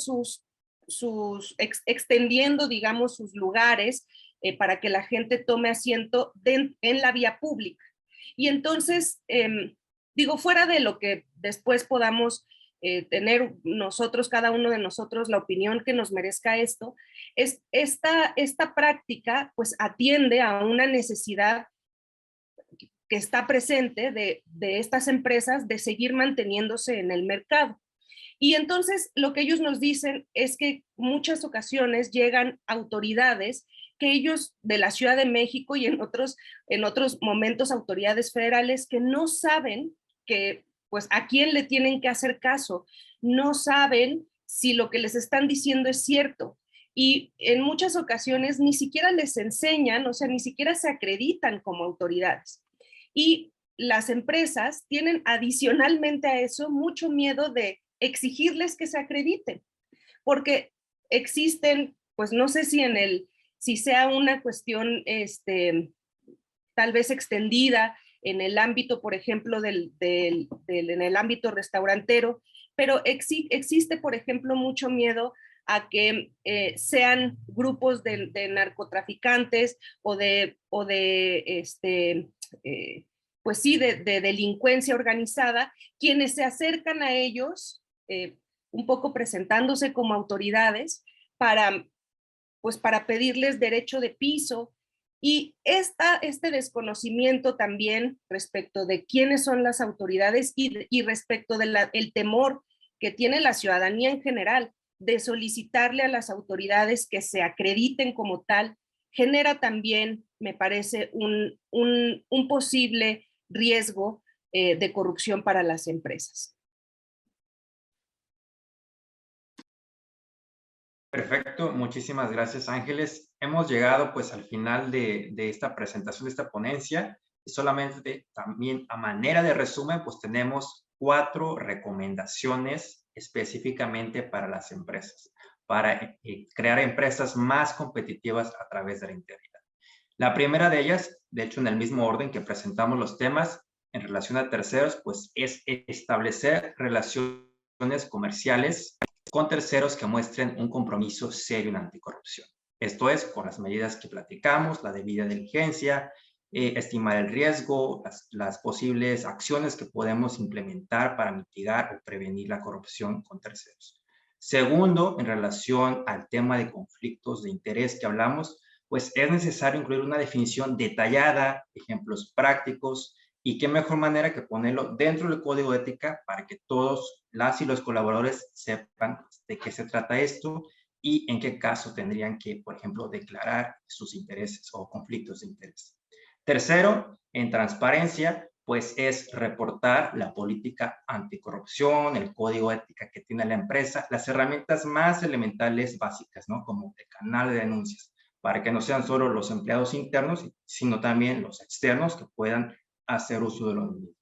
extendiendo, digamos, sus lugares para que la gente tome asiento en la vía pública. Y entonces, fuera de lo que después podamos tener nosotros, cada uno de nosotros, la opinión que nos merezca esto, esta práctica pues atiende a una necesidad que está presente de estas empresas de seguir manteniéndose en el mercado. Y entonces lo que ellos nos dicen es que muchas ocasiones llegan autoridades que ellos de la Ciudad de México y en otros momentos autoridades federales que no saben que pues a quién le tienen que hacer caso, no saben si lo que les están diciendo es cierto. Y en muchas ocasiones ni siquiera les enseñan, o sea, ni siquiera se acreditan como autoridades. Y las empresas tienen adicionalmente a eso mucho miedo de exigirles que se acrediten, porque existen, pues no sé si sea una cuestión tal vez extendida en el ámbito, por ejemplo, en el ámbito restaurantero, pero existe, por ejemplo, mucho miedo a que sean grupos de narcotraficantes o de pues sí, de delincuencia organizada, quienes se acercan a ellos, un poco presentándose como autoridades para pedirles derecho de piso. Y este desconocimiento también respecto de quiénes son las autoridades y respecto del temor que tiene la ciudadanía en general de solicitarle a las autoridades que se acrediten como tal, genera también, me parece, un posible riesgo de corrupción para las empresas. Perfecto, muchísimas gracias, Ángeles. Hemos llegado pues al final de esta presentación, de esta ponencia, y solamente también a manera de resumen, pues tenemos 4 recomendaciones específicamente para las empresas, para crear empresas más competitivas a través de la integridad. La primera de ellas, de hecho en el mismo orden que presentamos los temas en relación a terceros, pues es establecer relaciones comerciales con terceros que muestren un compromiso serio en anticorrupción. Esto es, con las medidas que platicamos, la debida diligencia, estimar el riesgo, las posibles acciones que podemos implementar para mitigar o prevenir la corrupción con terceros. Segundo, en relación al tema de conflictos de interés que hablamos, pues es necesario incluir una definición detallada, ejemplos prácticos, y qué mejor manera que ponerlo dentro del código de ética para que todos las y los colaboradores sepan de qué se trata esto y en qué caso tendrían que, por ejemplo, declarar sus intereses o conflictos de interés. Tercero, en transparencia, pues es reportar la política anticorrupción, el código de ética que tiene la empresa, las herramientas más elementales básicas, ¿no? Como el canal de denuncias, para que no sean solo los empleados internos, sino también los externos que puedan hacer uso de los mismos.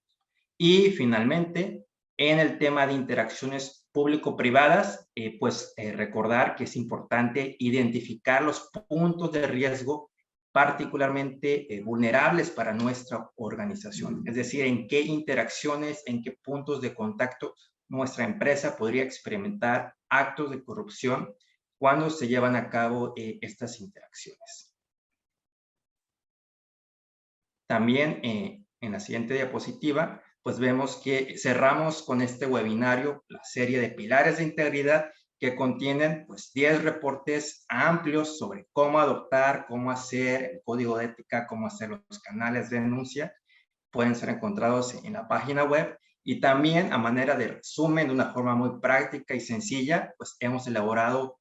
Y finalmente, en el tema de interacciones público-privadas, recordar que es importante identificar los puntos de riesgo particularmente vulnerables para nuestra organización. Es decir, en qué interacciones, en qué puntos de contacto nuestra empresa podría experimentar actos de corrupción cuando se llevan a cabo estas interacciones. También en la siguiente diapositiva, pues vemos que cerramos con este webinario la serie de pilares de integridad que contienen pues 10 reportes amplios sobre cómo adoptar, cómo hacer el código de ética, cómo hacer los canales de denuncia. Pueden ser encontrados en la página web y también a manera de resumen, de una forma muy práctica y sencilla, pues hemos elaborado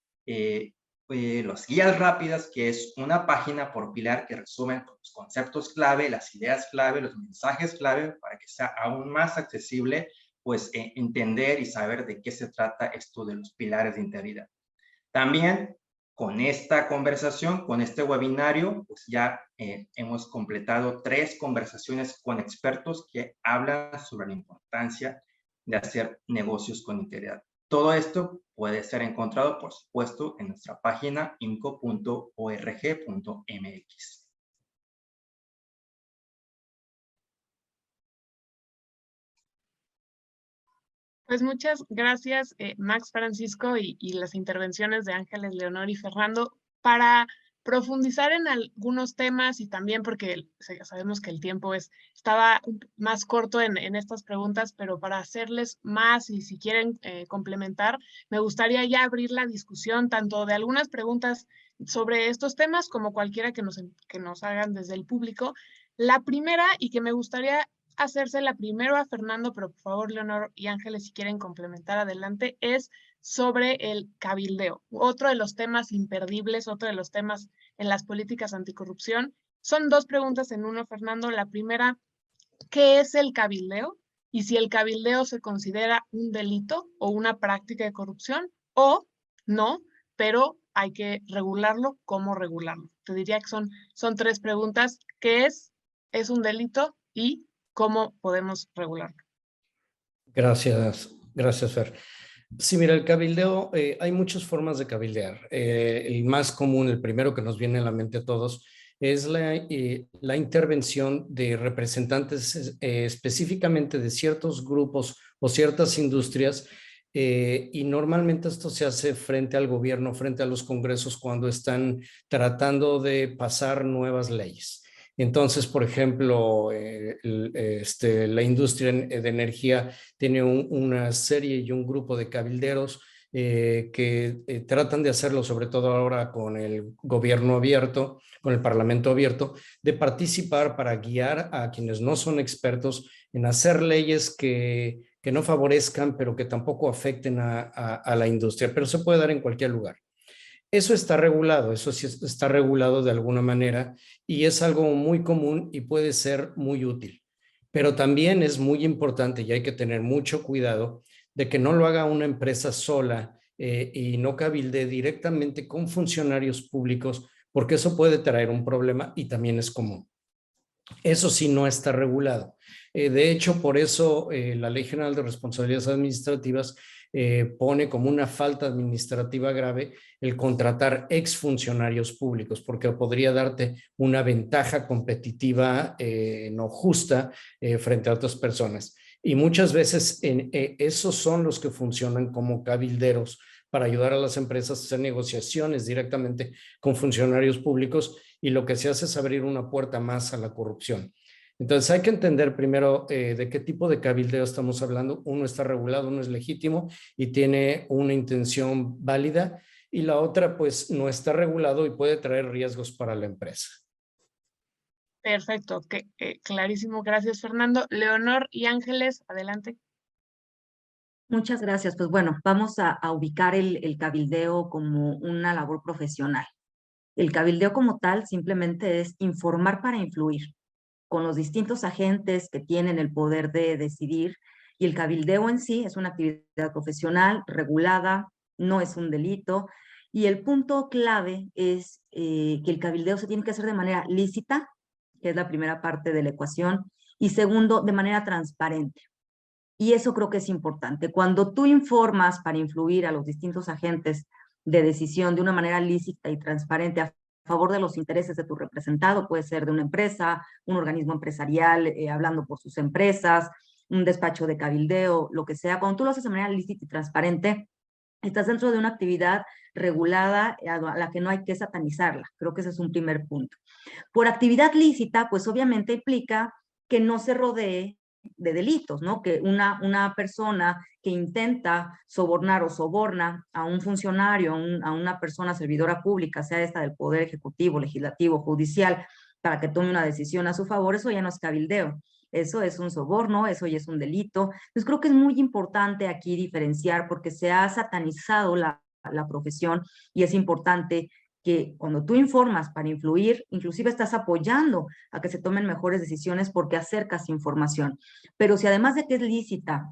las guías rápidas, que es una página por pilar que resumen los conceptos clave, las ideas clave, los mensajes clave, para que sea aún más accesible, pues entender y saber de qué se trata esto de los pilares de integridad. También con esta conversación, con este webinario, pues ya hemos completado 3 conversaciones con expertos que hablan sobre la importancia de hacer negocios con integridad. Todo esto puede ser encontrado, por supuesto, en nuestra página imco.org.mx. Pues muchas gracias, Max, Francisco, y las intervenciones de Ángeles, Leonor y Fernando. Para profundizar en algunos temas y también porque sabemos que el tiempo estaba más corto en estas preguntas, pero para hacerles más y si quieren complementar, me gustaría ya abrir la discusión tanto de algunas preguntas sobre estos temas como cualquiera que nos hagan desde el público. La primera, y que me gustaría hacérsela primero a Fernando, pero por favor, Leonor y Ángeles, si quieren complementar adelante, es sobre el cabildeo. Otro de los temas imperdibles, otro de los temas en las políticas anticorrupción. Son dos preguntas en uno, Fernando. La primera, ¿qué es el cabildeo? Y si el cabildeo se considera un delito o una práctica de corrupción o no, pero hay que regularlo. ¿Cómo regularlo? Te diría que son tres preguntas. ¿Qué es un delito y cómo podemos regularlo? Gracias, Fer. Sí, mira, el cabildeo, hay muchas formas de cabildear. El más común, el primero que nos viene a la mente a todos, es la intervención de representantes específicamente de ciertos grupos o ciertas industrias, y normalmente esto se hace frente al gobierno, frente a los congresos, cuando están tratando de pasar nuevas leyes. Entonces, por ejemplo, la industria de energía tiene una serie y un grupo de cabilderos que tratan de hacerlo, sobre todo ahora con el gobierno abierto, con el parlamento abierto, de participar para guiar a quienes no son expertos en hacer leyes que no favorezcan, pero que tampoco afecten a la industria, pero se puede dar en cualquier lugar. Eso está regulado, eso sí está regulado de alguna manera y es algo muy común y puede ser muy útil. Pero también es muy importante y hay que tener mucho cuidado de que no lo haga una empresa sola y no cabildee directamente con funcionarios públicos, porque eso puede traer un problema y también es común. Eso sí no está regulado. De hecho, por eso la Ley General de Responsabilidades Administrativas pone como una falta administrativa grave el contratar exfuncionarios públicos, porque podría darte una ventaja competitiva no justa frente a otras personas. Y muchas veces esos son los que funcionan como cabilderos para ayudar a las empresas a hacer negociaciones directamente con funcionarios públicos, y lo que se hace es abrir una puerta más a la corrupción. Entonces hay que entender primero de qué tipo de cabildeo estamos hablando. Uno está regulado, uno es legítimo y tiene una intención válida, y la otra pues no está regulado y puede traer riesgos para la empresa. Perfecto, clarísimo. Gracias, Fernando. Leonor y Ángeles, adelante. Muchas gracias. Pues bueno, vamos a ubicar el cabildeo como una labor profesional. El cabildeo como tal simplemente es informar para influir con los distintos agentes que tienen el poder de decidir, y el cabildeo en sí es una actividad profesional regulada, no es un delito, y el punto clave es que el cabildeo se tiene que hacer de manera lícita, que es la primera parte de la ecuación, y segundo, de manera transparente. Y eso creo que es importante. Cuando tú informas para influir a los distintos agentes de decisión de una manera lícita y transparente a favor de los intereses de tu representado, puede ser de una empresa, un organismo empresarial hablando por sus empresas, un despacho de cabildeo, lo que sea, cuando tú lo haces de manera lícita y transparente, estás dentro de una actividad regulada a la que no hay que satanizarla. Creo que ese es un primer punto. Por actividad lícita, pues obviamente implica que no se rodee de delitos, ¿no? Que una persona que intenta sobornar o soborna a un funcionario, a una persona servidora pública, sea esta del Poder Ejecutivo, Legislativo, Judicial, para que tome una decisión a su favor, eso ya no es cabildeo. Eso es un soborno, eso ya es un delito. Entonces creo que es muy importante aquí diferenciar, porque se ha satanizado la profesión, y es importante que cuando tú informas para influir, inclusive estás apoyando a que se tomen mejores decisiones porque acercas información. Pero si además de que es lícita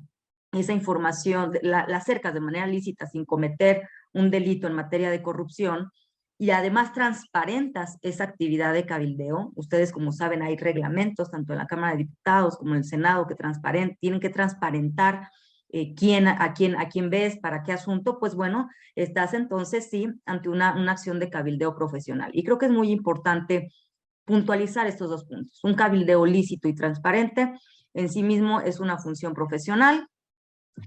esa información, la acercas de manera lícita sin cometer un delito en materia de corrupción, y además transparentas esa actividad de cabildeo, ustedes como saben hay reglamentos tanto en la Cámara de Diputados como en el Senado que tienen que transparentar a quién ves, para qué asunto, pues bueno, estás entonces sí ante una acción de cabildeo profesional. Y creo que es muy importante puntualizar estos dos puntos. Un cabildeo lícito y transparente en sí mismo es una función profesional,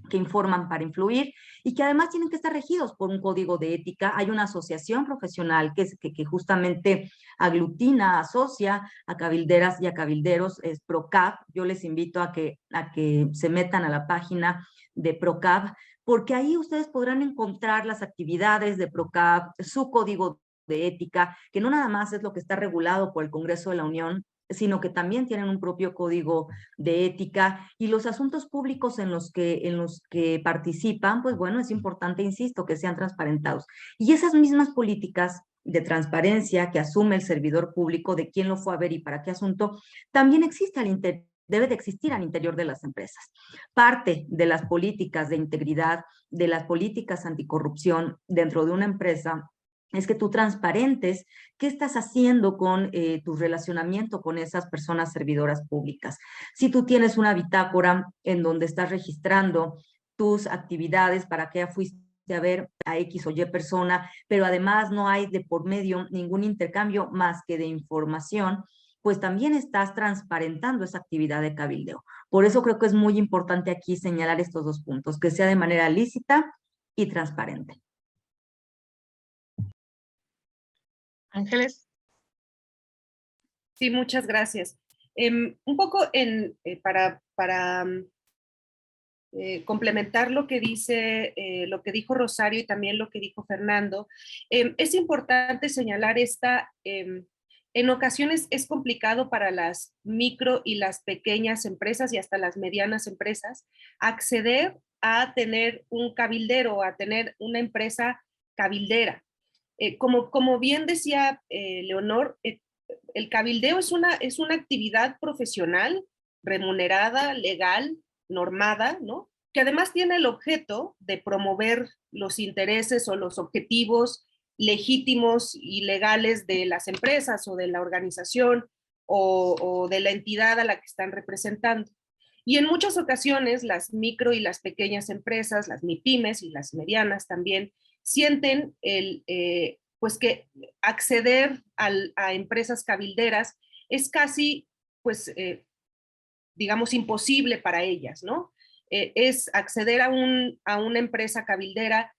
que informan para influir y que además tienen que estar regidos por un código de ética. Hay una asociación profesional que justamente aglutina, asocia a cabilderas y a cabilderos, es PROCAB. Yo les invito a que se metan a la página de PROCAB, porque ahí ustedes podrán encontrar las actividades de PROCAB, su código de ética, que no nada más es lo que está regulado por el Congreso de la Unión, sino que también tienen un propio código de ética, y los asuntos públicos en los que participan, pues bueno, es importante, insisto, que sean transparentados. Y esas mismas políticas de transparencia que asume el servidor público de quién lo fue a ver y para qué asunto, también debe de existir al interior de las empresas. Parte de las políticas de integridad, de las políticas anticorrupción dentro de una empresa, es que tú transparentes qué estás haciendo con tu relacionamiento con esas personas servidoras públicas. Si tú tienes una bitácora en donde estás registrando tus actividades, para qué fuiste a ver a X o Y persona, pero además no hay de por medio ningún intercambio más que de información, pues también estás transparentando esa actividad de cabildeo. Por eso creo que es muy importante aquí señalar estos dos puntos, que sea de manera lícita y transparente. Ángeles. Sí, muchas gracias. Un poco para complementar lo que dijo Rosario y también lo que dijo Fernando, es importante señalar en ocasiones es complicado para las micro y las pequeñas empresas y hasta las medianas empresas acceder a tener un cabildero, a tener una empresa cabildera. Como bien decía Leonor, el cabildeo es una actividad profesional, remunerada, legal, normada, ¿no? Que además tiene el objeto de promover los intereses o los objetivos legítimos y legales de las empresas o de la organización o de la entidad a la que están representando. Y en muchas ocasiones las micro y las pequeñas empresas, las MIPYMES y las medianas también, sienten pues que acceder a empresas cabilderas es casi, pues, digamos, imposible para ellas, ¿no? Es acceder a una empresa cabildera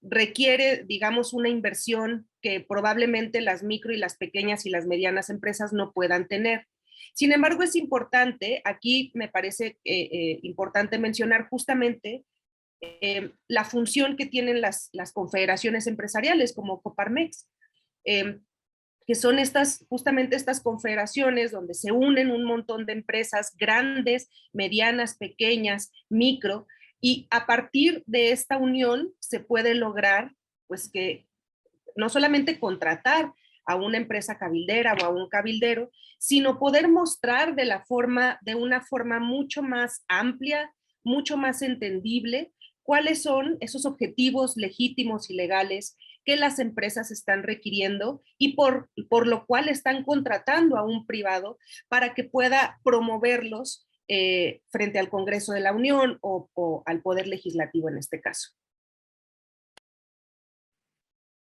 requiere, digamos, una inversión que probablemente las micro y las pequeñas y las medianas empresas no puedan tener. Sin embargo, es importante, aquí me parece importante mencionar justamente la función que tienen las confederaciones empresariales como Coparmex, que son justamente estas confederaciones donde se unen un montón de empresas grandes, medianas, pequeñas, micro, y a partir de esta unión se puede lograr, pues, que no solamente contratar a una empresa cabildera o a un cabildero, sino poder mostrar de una forma mucho más amplia, mucho más entendible, cuáles son esos objetivos legítimos y legales que las empresas están requiriendo y por lo cual están contratando a un privado para que pueda promoverlos frente al Congreso de la Unión o al Poder Legislativo en este caso.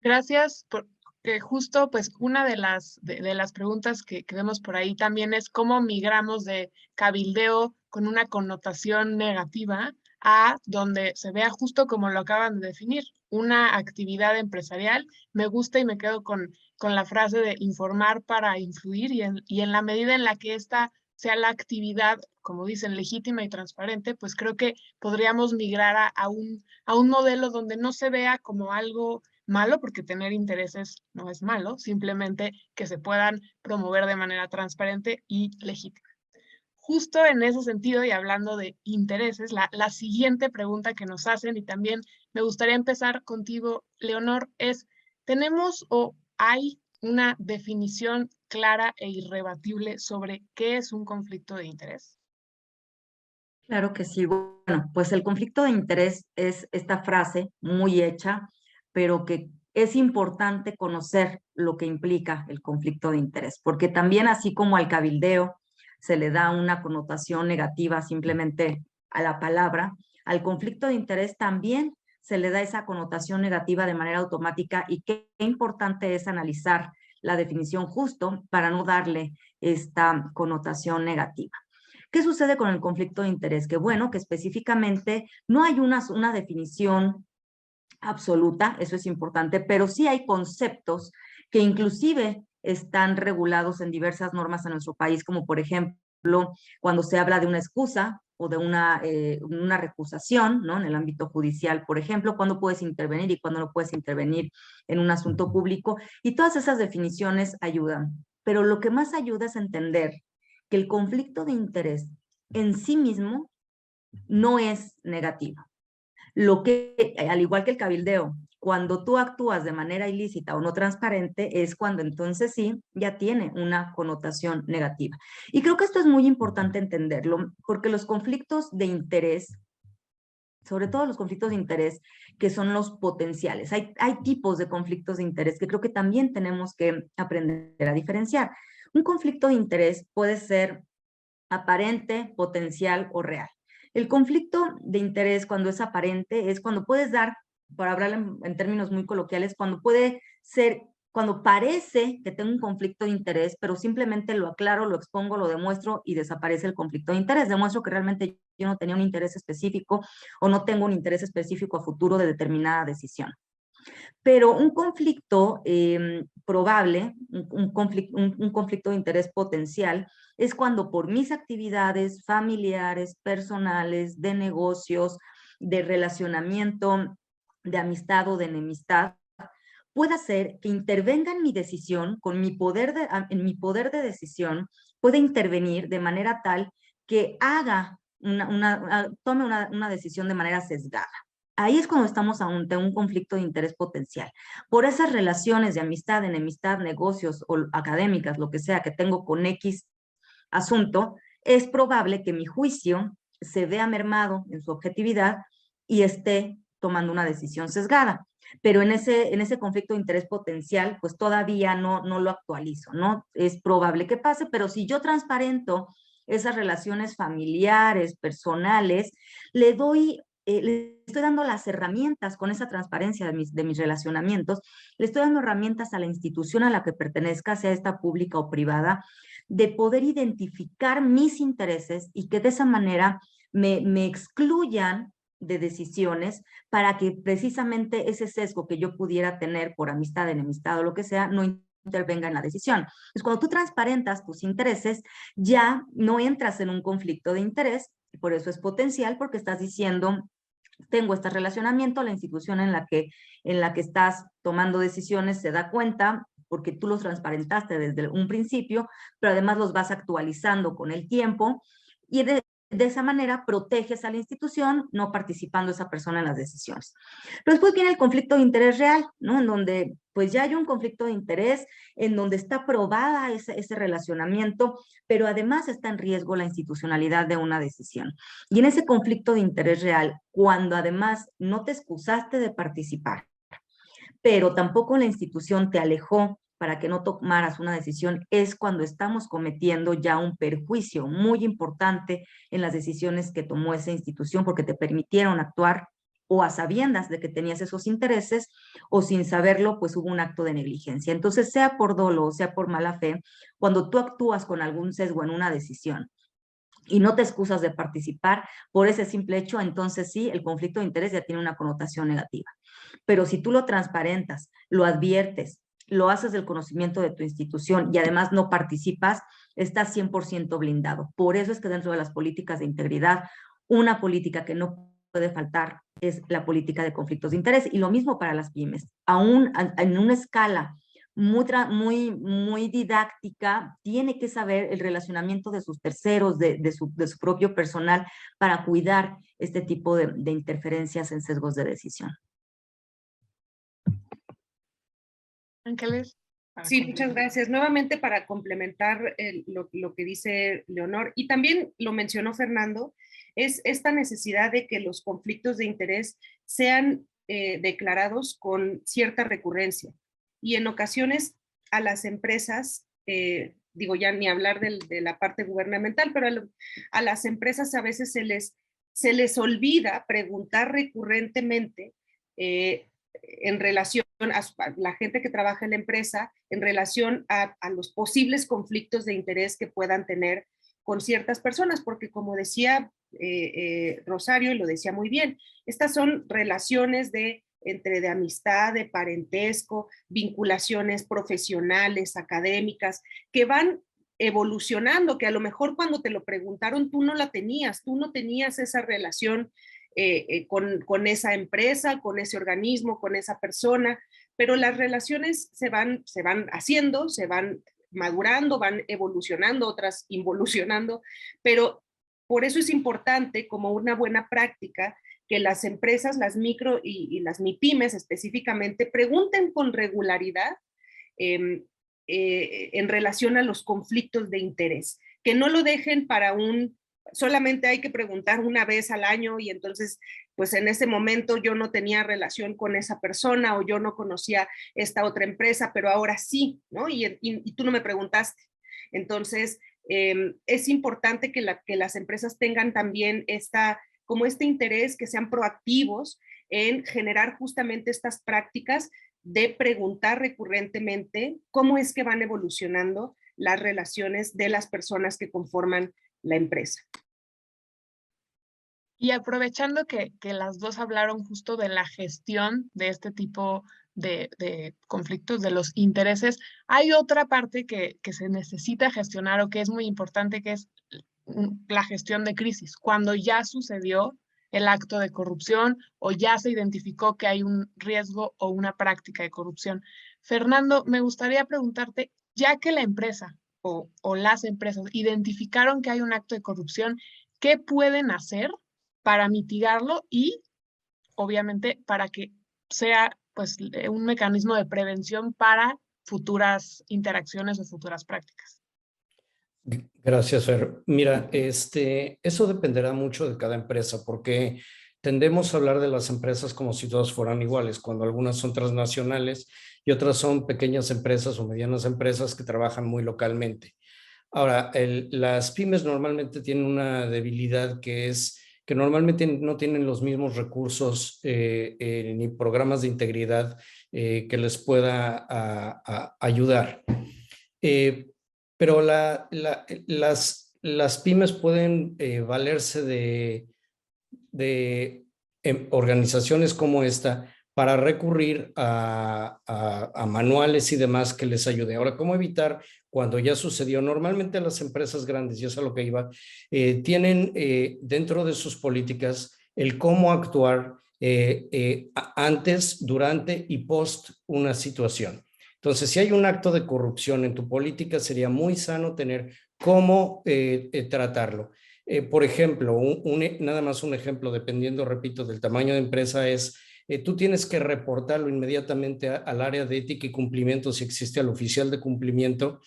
Gracias, porque justo pues una de las preguntas que vemos por ahí también es cómo migramos de cabildeo con una connotación negativa a donde se vea justo como lo acaban de definir, una actividad empresarial. Me gusta y me quedo con la frase de informar para influir y en la medida en la que esta sea la actividad, como dicen, legítima y transparente, pues creo que podríamos migrar a un modelo donde no se vea como algo malo, porque tener intereses no es malo, simplemente que se puedan promover de manera transparente y legítima. Justo en ese sentido y hablando de intereses, la siguiente pregunta que nos hacen, y también me gustaría empezar contigo, Leonor, es, ¿tenemos o hay una definición clara e irrebatible sobre qué es un conflicto de interés? Claro que sí. Bueno, pues el conflicto de interés es esta frase muy hecha, pero que es importante conocer lo que implica el conflicto de interés, porque también así como al cabildeo se le da una connotación negativa simplemente a la palabra, al conflicto de interés también se le da esa connotación negativa de manera automática, y qué importante es analizar la definición justo para no darle esta connotación negativa. ¿Qué sucede con el conflicto de interés? Que bueno, que específicamente no hay una definición absoluta, eso es importante, pero sí hay conceptos que inclusive están regulados en diversas normas en nuestro país, como por ejemplo, cuando se habla de una excusa o de una recusación, ¿no? En el ámbito judicial, por ejemplo, cuándo puedes intervenir y cuándo no puedes intervenir en un asunto público, y todas esas definiciones ayudan. Pero lo que más ayuda es entender que el conflicto de interés en sí mismo no es negativo. Lo que, al igual que el cabildeo, cuando tú actúas de manera ilícita o no transparente, es cuando entonces sí ya tiene una connotación negativa. Y creo que esto es muy importante entenderlo, porque los conflictos de interés, sobre todo los conflictos de interés, que son los potenciales. Hay tipos de conflictos de interés que creo que también tenemos que aprender a diferenciar. Un conflicto de interés puede ser aparente, potencial o real. El conflicto de interés, cuando es aparente, es cuando puedes dar, para hablar en términos muy coloquiales, cuando puede ser, cuando parece que tengo un conflicto de interés, pero simplemente lo aclaro, lo expongo, lo demuestro y desaparece el conflicto de interés. Demuestro que realmente yo no tenía un interés específico o no tengo un interés específico a futuro de determinada decisión. Pero un conflicto probable, un conflicto de interés potencial, es cuando por mis actividades familiares, personales, de negocios, de relacionamiento, de amistad o de enemistad, pueda ser que intervenga en mi decisión, con mi poder en mi poder de decisión, puede intervenir de manera tal que haga tome una decisión de manera sesgada. Ahí es cuando estamos ante un conflicto de interés potencial. Por esas relaciones de amistad, enemistad, negocios o académicas, lo que sea que tengo con X asunto, es probable que mi juicio se vea mermado en su objetividad y esté tomando una decisión sesgada. Pero en ese conflicto de interés potencial, pues todavía no lo actualizo, ¿no? Es probable que pase, pero si yo transparento esas relaciones familiares, personales, le estoy dando las herramientas con esa transparencia de mis relacionamientos, le estoy dando herramientas a la institución a la que pertenezca, sea esta pública o privada, de poder identificar mis intereses y que de esa manera me excluyan de decisiones para que precisamente ese sesgo que yo pudiera tener por amistad, enemistad o lo que sea, no intervenga en la decisión. Entonces, cuando tú transparentas tus intereses, ya no entras en un conflicto de interés, por eso es potencial, porque estás diciendo, tengo este relacionamiento, la institución en la que estás tomando decisiones se da cuenta, porque tú los transparentaste desde un principio, pero además los vas actualizando con el tiempo, y de esa manera proteges a la institución, no participando esa persona en las decisiones. Pero después viene el conflicto de interés real, ¿no? En donde pues ya hay un conflicto de interés, en donde está probada ese relacionamiento, pero además está en riesgo la institucionalidad de una decisión. Y en ese conflicto de interés real, cuando además no te excusaste de participar, pero tampoco la institución te alejó para que no tomaras una decisión, es cuando estamos cometiendo ya un perjuicio muy importante en las decisiones que tomó esa institución porque te permitieron actuar o a sabiendas de que tenías esos intereses o sin saberlo, pues hubo un acto de negligencia. Entonces, sea por dolo o sea por mala fe, cuando tú actúas con algún sesgo en una decisión y no te excusas de participar por ese simple hecho, entonces sí, el conflicto de interés ya tiene una connotación negativa. Pero si tú lo transparentas, lo adviertes, lo haces del conocimiento de tu institución y además no participas, estás 100% blindado. Por eso es que dentro de las políticas de integridad, una política que no puede faltar es la política de conflictos de interés. Y lo mismo para las pymes. Aún en una escala muy didáctica, tiene que saber el relacionamiento de sus terceros, de su propio personal, para cuidar este tipo de interferencias en sesgos de decisión. Ángeles. Sí, muchas gracias. Nuevamente para complementar lo que dice Leonor, y también lo mencionó Fernando, es esta necesidad de que los conflictos de interés sean declarados con cierta recurrencia. Y en ocasiones a las empresas, digo ya ni hablar de la parte gubernamental, pero a las empresas a veces se les olvida preguntar recurrentemente en relación a la gente que trabaja en la empresa, en relación a los posibles conflictos de interés que puedan tener con ciertas personas, porque como decía Rosario, y lo decía muy bien, estas son relaciones de amistad, de parentesco, vinculaciones profesionales, académicas, que van evolucionando, que a lo mejor cuando te lo preguntaron tú no la tenías, tú no tenías esa relación con esa empresa, con ese organismo, con esa persona, pero las relaciones se van haciendo, se van madurando, van evolucionando, otras involucionando, pero por eso es importante, como una buena práctica, que las empresas, las micro y las MIPYMES específicamente, pregunten con regularidad en relación a los conflictos de interés, que no lo dejen para solamente hay que preguntar una vez al año y entonces, pues en ese momento yo no tenía relación con esa persona o yo no conocía esta otra empresa, pero ahora sí, ¿no? Y tú no me preguntaste. Entonces, es importante que las empresas tengan también como este interés, que sean proactivos en generar justamente estas prácticas de preguntar recurrentemente cómo es que van evolucionando las relaciones de las personas que conforman la empresa. Y aprovechando que las dos hablaron justo de la gestión de este tipo de conflictos, de los intereses, hay otra parte que se necesita gestionar o que es muy importante, que es la gestión de crisis. Cuando ya sucedió el acto de corrupción o ya se identificó que hay un riesgo o una práctica de corrupción. Fernando, me gustaría preguntarte, ya que la empresa o las empresas identificaron que hay un acto de corrupción, ¿qué pueden hacer para mitigarlo y, obviamente, para que sea pues un mecanismo de prevención para futuras interacciones o futuras prácticas? Gracias, Fer. Mira, eso dependerá mucho de cada empresa, porque tendemos a hablar de las empresas como si todas fueran iguales, cuando algunas son transnacionales y otras son pequeñas empresas o medianas empresas que trabajan muy localmente. Ahora, las pymes normalmente tienen una debilidad, que es que normalmente no tienen los mismos recursos ni programas de integridad que les pueda ayudar. Pero las pymes pueden valerse de organizaciones como esta para recurrir a manuales y demás que les ayude. Ahora, ¿cómo evitar cuando ya sucedió? Normalmente las empresas grandes, y eso es a lo que iba, tienen dentro de sus políticas el cómo actuar antes, durante y post una situación. Entonces, si hay un acto de corrupción en tu política, sería muy sano tener cómo tratarlo. Por ejemplo, nada más un ejemplo, dependiendo, repito, del tamaño de empresa, es tú tienes que reportarlo inmediatamente al área de ética y cumplimiento, si existe al oficial de cumplimiento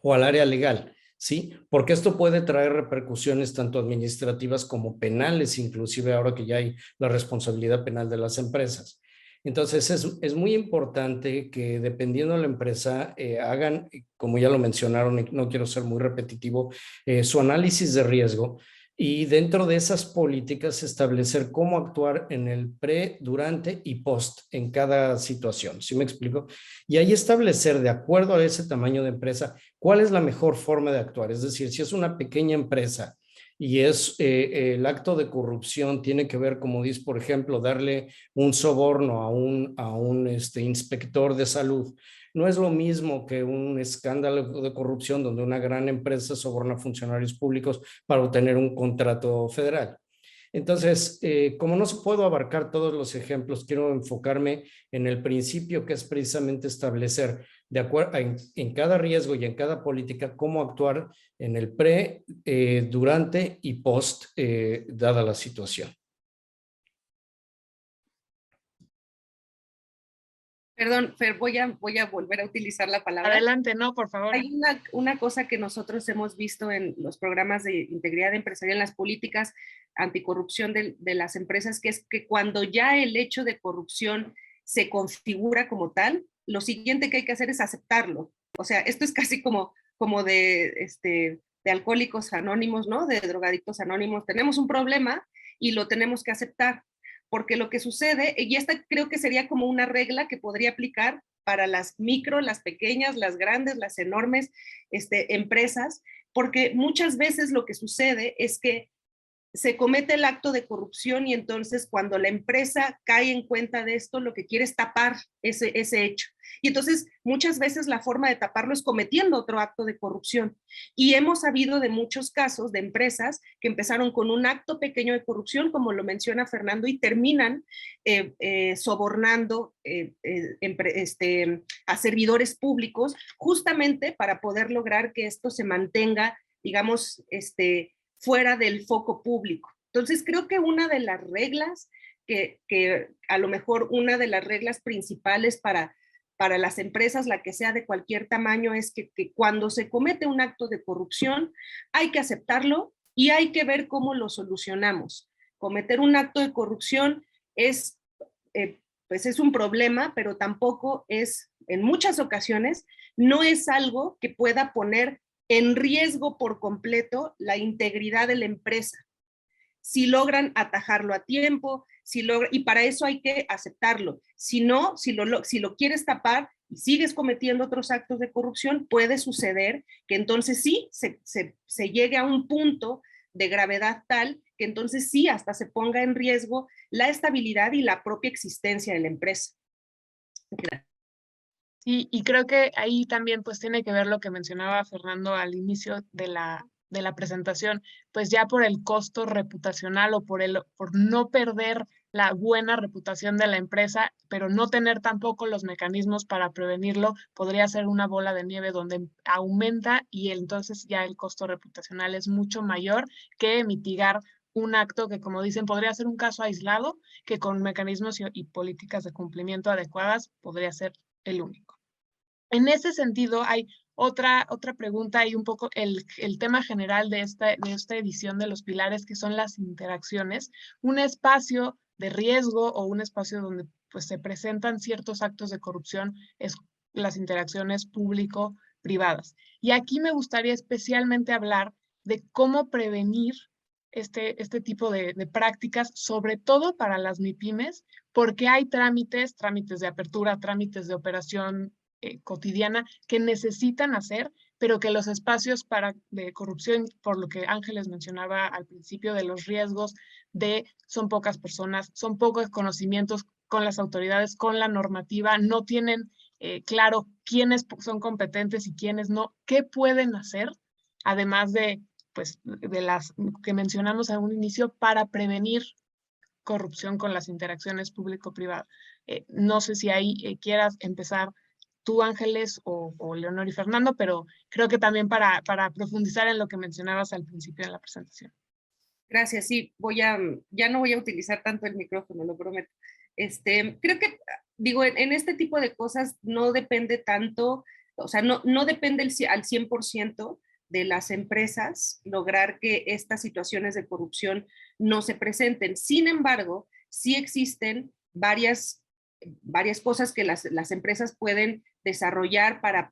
o al área legal, ¿sí? Porque esto puede traer repercusiones tanto administrativas como penales, inclusive ahora que ya hay la responsabilidad penal de las empresas. Entonces, es muy importante que, dependiendo de la empresa, hagan, como ya lo mencionaron, y no quiero ser muy repetitivo, su análisis de riesgo, y dentro de esas políticas establecer cómo actuar en el pre, durante y post en cada situación. ¿Sí me explico? Y ahí establecer, de acuerdo a ese tamaño de empresa, cuál es la mejor forma de actuar. Es decir, si es una pequeña empresa y el acto de corrupción tiene que ver, como dice, por ejemplo, darle un soborno a un inspector de salud. No es lo mismo que un escándalo de corrupción donde una gran empresa soborna a funcionarios públicos para obtener un contrato federal. Entonces, como no puedo abarcar todos los ejemplos, quiero enfocarme en el principio, que es precisamente establecer, de acuerdo en cada riesgo y en cada política, cómo actuar en el pre, durante y post, dada la situación. Perdón, Fer, voy a volver a utilizar la palabra. Adelante, no, por favor. Hay una cosa que nosotros hemos visto en los programas de integridad empresarial, en las políticas anticorrupción de las empresas, que es que cuando ya el hecho de corrupción se configura como tal, lo siguiente que hay que hacer es aceptarlo. O sea, esto es casi como de alcohólicos anónimos, ¿no? De drogadictos anónimos. Tenemos un problema y lo tenemos que aceptar. Porque lo que sucede, y esta creo que sería como una regla que podría aplicar para las micro, las pequeñas, las grandes, las enormes empresas, porque muchas veces lo que sucede es que se comete el acto de corrupción y entonces cuando la empresa cae en cuenta de esto, lo que quiere es tapar ese hecho. Y entonces muchas veces la forma de taparlo es cometiendo otro acto de corrupción. Y hemos sabido de muchos casos de empresas que empezaron con un acto pequeño de corrupción, como lo menciona Fernando, y terminan sobornando a servidores públicos justamente para poder lograr que esto se mantenga, digamos, fuera del foco público. Entonces, creo que una de las reglas, que a lo mejor una de las reglas principales para las empresas, la que sea de cualquier tamaño, es que cuando se comete un acto de corrupción, hay que aceptarlo y hay que ver cómo lo solucionamos. Cometer un acto de corrupción es, pues es un problema, pero tampoco es, en muchas ocasiones, no es algo que pueda poner en riesgo por completo la integridad de la empresa. Si logran atajarlo a tiempo, y para eso hay que aceptarlo. Si no, si lo quieres tapar y sigues cometiendo otros actos de corrupción, puede suceder que entonces sí se llegue a un punto de gravedad tal que entonces sí hasta se ponga en riesgo la estabilidad y la propia existencia de la empresa. Gracias. Y creo que ahí también pues tiene que ver lo que mencionaba Fernando al inicio de la presentación, pues ya por el costo reputacional o por no perder la buena reputación de la empresa, pero no tener tampoco los mecanismos para prevenirlo, podría ser una bola de nieve donde aumenta y entonces ya el costo reputacional es mucho mayor que mitigar un acto que, como dicen, podría ser un caso aislado, que con mecanismos y políticas de cumplimiento adecuadas podría ser el único. En ese sentido, hay otra pregunta y un poco el tema general de esta edición de los pilares, que son las interacciones, un espacio de riesgo o un espacio donde pues, se presentan ciertos actos de corrupción, es las interacciones público-privadas. Y aquí me gustaría especialmente hablar de cómo prevenir este tipo de prácticas, sobre todo para las MIPYMES, porque hay trámites de apertura, trámites de operación cotidiana que necesitan hacer, pero que los espacios de corrupción, por lo que Ángeles mencionaba al principio de los riesgos son pocas personas, son pocos conocimientos con las autoridades, con la normativa, no tienen claro quiénes son competentes y quiénes no, qué pueden hacer, además de las que mencionamos a un inicio, para prevenir corrupción con las interacciones público-privadas. No sé si ahí quieras empezar tú, Ángeles, o Leonor y Fernando, pero creo que también para profundizar en lo que mencionabas al principio de la presentación. Gracias, sí, ya no voy a utilizar tanto el micrófono, lo prometo. Creo que, digo, en este tipo de cosas no depende tanto, o sea, no depende al 100% de las empresas lograr que estas situaciones de corrupción no se presenten. Sin embargo, sí existen varias cosas que las empresas pueden desarrollar para,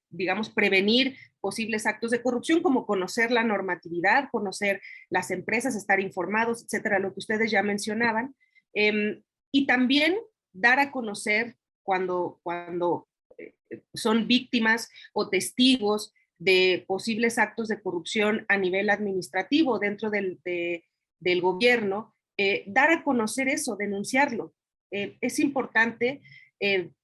digamos, prevenir posibles actos de corrupción, como conocer la normatividad, conocer las empresas, estar informados, etcétera, lo que ustedes ya mencionaban. Y también dar a conocer cuando son víctimas o testigos de posibles actos de corrupción a nivel administrativo dentro del gobierno, dar a conocer eso, denunciarlo. Es importante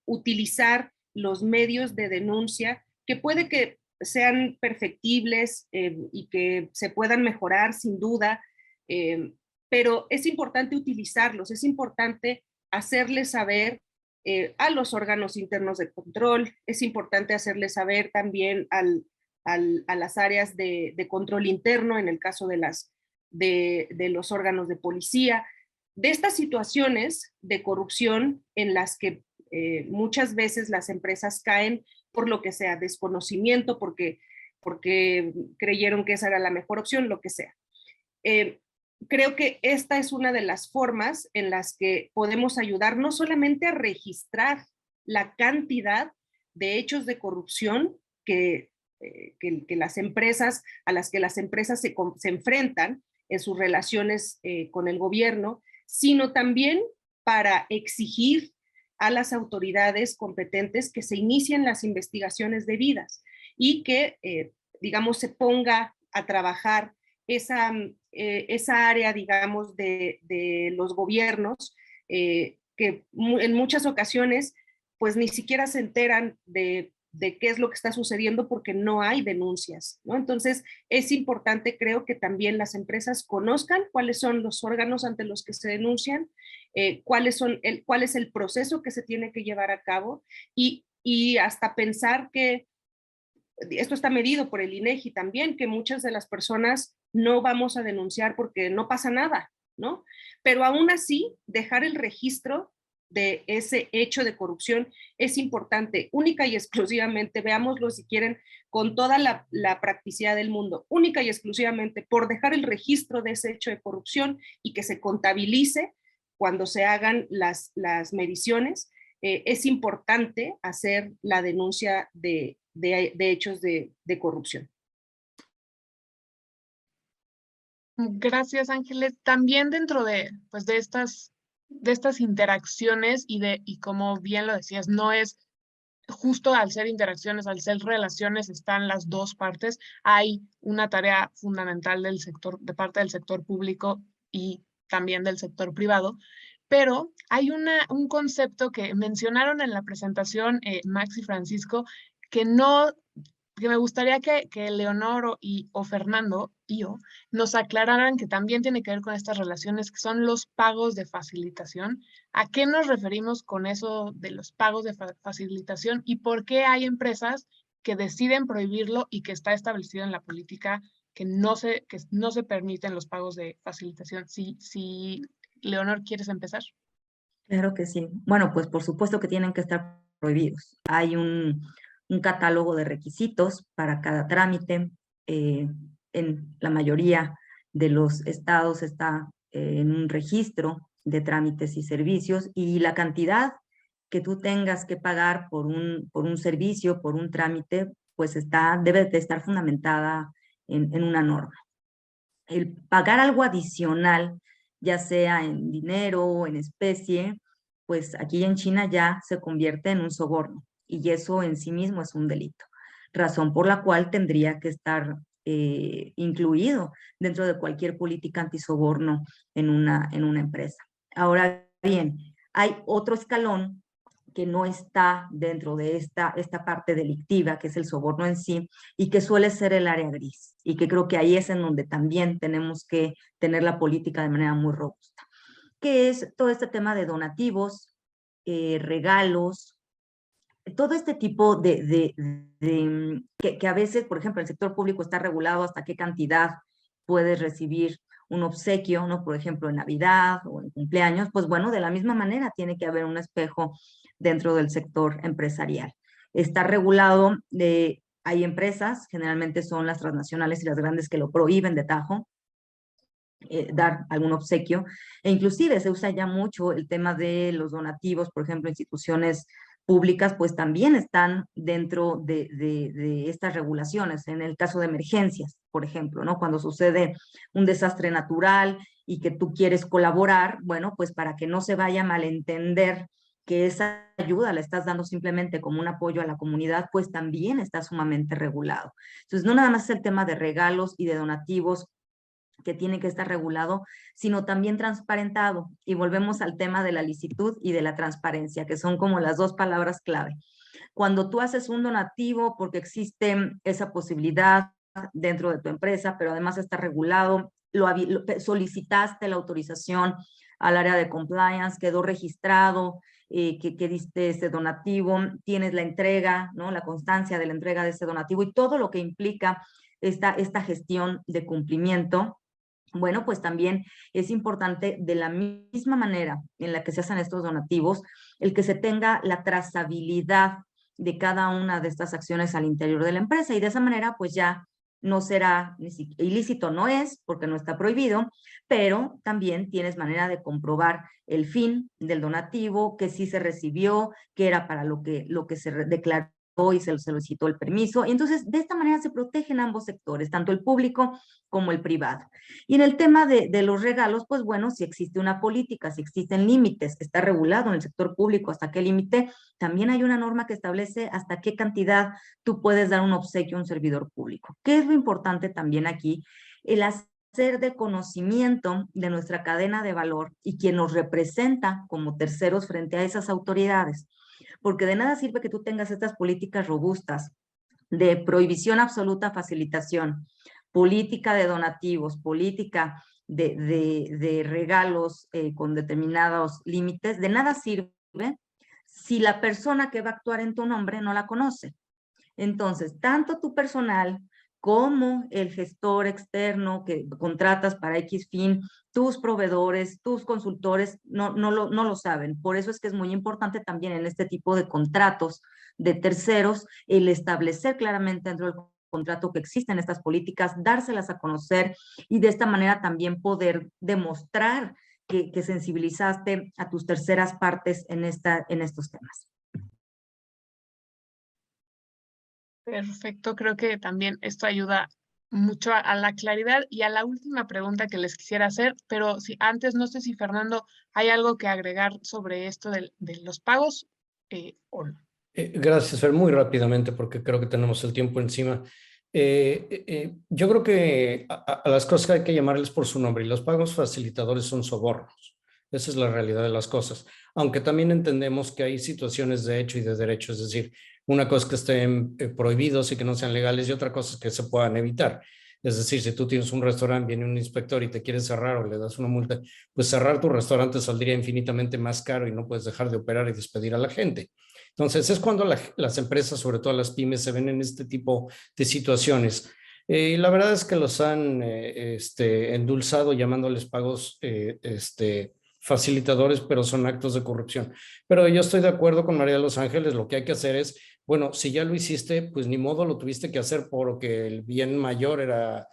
utilizar los medios de denuncia, que puede que sean perfectibles y que se puedan mejorar sin duda, pero es importante utilizarlos, es importante hacerles saber a los órganos internos de control, es importante hacerles saber también a las áreas de control interno, en el caso de los órganos de policía, de estas situaciones de corrupción en las que muchas veces las empresas caen por lo que sea, desconocimiento, porque creyeron que esa era la mejor opción, lo que sea. Creo que esta es una de las formas en las que podemos ayudar no solamente a registrar la cantidad de hechos de corrupción a las que las empresas se enfrentan en sus relaciones con el gobierno, sino también para exigir a las autoridades competentes que se inicien las investigaciones debidas y que digamos, se ponga a trabajar esa área, digamos, de los gobiernos, que en muchas ocasiones pues ni siquiera se enteran de qué es lo que está sucediendo porque no hay denuncias, ¿no? Entonces es importante, creo, que también las empresas conozcan cuáles son los órganos ante los que se denuncian, cuál es el proceso que se tiene que llevar a cabo y hasta pensar que esto está medido por el INEGI también, que muchas de las personas no vamos a denunciar porque no pasa nada, ¿no? Pero aún así, dejar el registro de ese hecho de corrupción es importante, única y exclusivamente, veámoslo si quieren, con toda la practicidad del mundo, única y exclusivamente por dejar el registro de ese hecho de corrupción y que se contabilice cuando se hagan las mediciones, es importante hacer la denuncia de hechos de corrupción. Gracias, Ángeles. También dentro de, pues, de estas interacciones y como bien lo decías, no es justo al ser interacciones, al ser relaciones, están las dos partes. Hay una tarea fundamental del sector, de parte del sector público y también del sector privado, pero hay un concepto que mencionaron en la presentación Max y Francisco, que me gustaría que Leonor o Fernando nos aclararan, que también tiene que ver con estas relaciones, que son los pagos de facilitación. ¿A qué nos referimos con eso de los pagos de facilitación y por qué hay empresas que deciden prohibirlo y que está establecido en la política que no se permiten los pagos de facilitación? Si Leonor, ¿quieres empezar? Claro que sí. Bueno, pues por supuesto que tienen que estar prohibidos. Hay un catálogo de requisitos para cada trámite. En la mayoría de los estados está en un registro de trámites y servicios, y la cantidad que tú tengas que pagar por un servicio, por un trámite, pues debe de estar fundamentada en una norma. El pagar algo adicional, ya sea en dinero o en especie, pues aquí en China ya se convierte en un soborno, y eso en sí mismo es un delito, razón por la cual tendría que estar incluido dentro de cualquier política antisoborno en una empresa. Ahora bien, hay otro escalón que no está dentro de esta parte delictiva, que es el soborno en sí, y que suele ser el área gris, y que creo que ahí es en donde también tenemos que tener la política de manera muy robusta, que es todo este tema de donativos, regalos, todo este tipo que a veces, por ejemplo, el sector público está regulado hasta qué cantidad puedes recibir un obsequio, ¿no? Por ejemplo, en Navidad o en cumpleaños. Pues bueno, de la misma manera tiene que haber un espejo dentro del sector empresarial. Está regulado, hay empresas, generalmente son las transnacionales y las grandes, que lo prohíben de tajo, dar algún obsequio, e inclusive se usa ya mucho el tema de los donativos. Por ejemplo, instituciones públicas pues también están dentro de estas regulaciones. En el caso de emergencias, por ejemplo, ¿no? Cuando sucede un desastre natural y que tú quieres colaborar, bueno, pues para que no se vaya a malentender que esa ayuda la estás dando simplemente como un apoyo a la comunidad, pues también está sumamente regulado. Entonces, no nada más es el tema de regalos y de donativos que tiene que estar regulado, sino también transparentado. Y volvemos al tema de la licitud y de la transparencia, que son como las dos palabras clave. Cuando tú haces un donativo, porque existe esa posibilidad dentro de tu empresa, pero además está regulado, solicitaste la autorización al área de compliance, quedó registrado, que diste ese donativo, tienes la entrega, ¿no? La constancia de la entrega de ese donativo y todo lo que implica esta gestión de cumplimiento. Bueno, pues también es importante, de la misma manera en la que se hacen estos donativos, el que se tenga la trazabilidad de cada una de estas acciones al interior de la empresa, y de esa manera pues ya no será ilícito, no es, porque no está prohibido, pero también tienes manera de comprobar el fin del donativo, que sí se recibió, que era para lo que se declaró y se solicitó el permiso. Y entonces, de esta manera se protegen ambos sectores, tanto el público como el privado. Y en el tema de los regalos, pues bueno, si existe una política, si existen límites, está regulado en el sector público hasta qué límite, también hay una norma que establece hasta qué cantidad tú puedes dar un obsequio a un servidor público. ¿Qué es lo importante también aquí? El hacer de conocimiento de nuestra cadena de valor y quien nos representa como terceros frente a esas autoridades. Porque de nada sirve que tú tengas estas políticas robustas de prohibición absoluta, facilitación, política de donativos, política de regalos con determinados límites, de nada sirve si la persona que va a actuar en tu nombre no la conoce. Entonces, tanto tu personal como el gestor externo que contratas para X fin, tus proveedores, tus consultores, no lo saben. Por eso es que es muy importante también en este tipo de contratos de terceros, el establecer claramente dentro del contrato que existen estas políticas, dárselas a conocer y de esta manera también poder demostrar que sensibilizaste a tus terceras partes en estos temas. Perfecto, creo que también esto ayuda mucho a la claridad y a la última pregunta que les quisiera hacer, pero si antes, no sé si Fernando, hay algo que agregar sobre esto de los pagos o no. Gracias, Fer. Muy rápidamente, porque creo que tenemos el tiempo encima. Yo creo que a las cosas hay que llamarles por su nombre y los pagos facilitadores son sobornos. Esa es la realidad de las cosas. Aunque también entendemos que hay situaciones de hecho y de derecho, es decir, una cosa es que estén prohibidos y que no sean legales y otra cosa es que se puedan evitar. Es decir, si tú tienes un restaurante, viene un inspector y te quiere cerrar o le das una multa, pues cerrar tu restaurante saldría infinitamente más caro y no puedes dejar de operar y despedir a la gente. Entonces, es cuando las empresas, sobre todo las pymes, se ven en este tipo de situaciones. Y la verdad es que los han endulzado llamándoles pagos facilitadores, pero son actos de corrupción. Pero yo estoy de acuerdo con María de los Ángeles, lo que hay que hacer es, bueno, si ya lo hiciste, pues ni modo lo tuviste que hacer porque el bien mayor era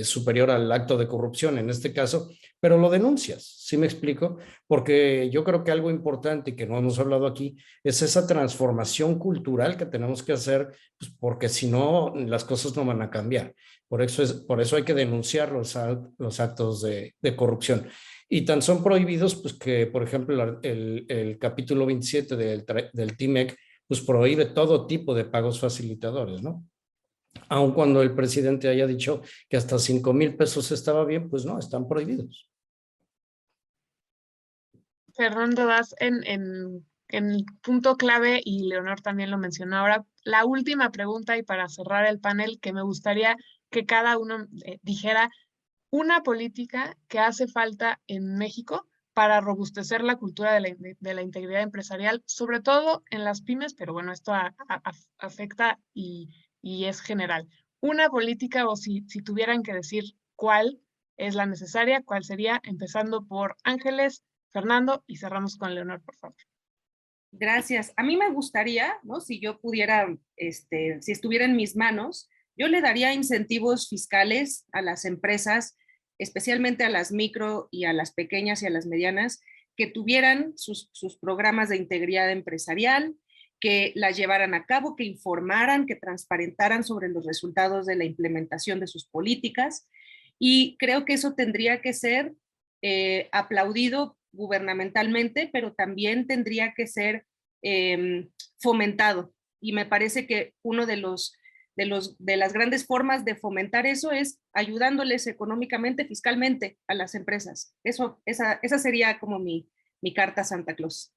superior al acto de corrupción en este caso, pero lo denuncias, ¿sí me explico? Porque yo creo que algo importante y que no hemos hablado aquí es esa transformación cultural que tenemos que hacer, pues porque si no, las cosas no van a cambiar. Por eso hay que denunciar los actos de corrupción. Y tan son prohibidos, pues que, por ejemplo, el capítulo 27 del TIMEC, pues prohíbe todo tipo de pagos facilitadores, ¿no? Aun cuando el presidente haya dicho que hasta 5,000 pesos estaba bien, pues no, están prohibidos. Fernando, das en el punto clave y Leonor también lo mencionó ahora. La última pregunta y para cerrar el panel, que me gustaría que cada uno dijera una política que hace falta en México para robustecer la cultura de la integridad empresarial, sobre todo en las pymes, pero bueno, esto afecta y es general. Una política, o si tuvieran que decir cuál es la necesaria, cuál sería, empezando por Ángeles, Fernando, y cerramos con Leonor, por favor. Gracias. A mí me gustaría, ¿no? Si yo pudiera, si estuviera en mis manos, yo le daría incentivos fiscales a las empresas, especialmente a las micro y a las pequeñas y a las medianas, que tuvieran sus programas de integridad empresarial, que las llevaran a cabo, que informaran, que transparentaran sobre los resultados de la implementación de sus políticas. Y creo que eso tendría que ser aplaudido gubernamentalmente, pero también tendría que ser fomentado. Y me parece que uno de las grandes formas de fomentar eso es ayudándoles económicamente, fiscalmente a las empresas. Esa sería como mi carta a Santa Claus.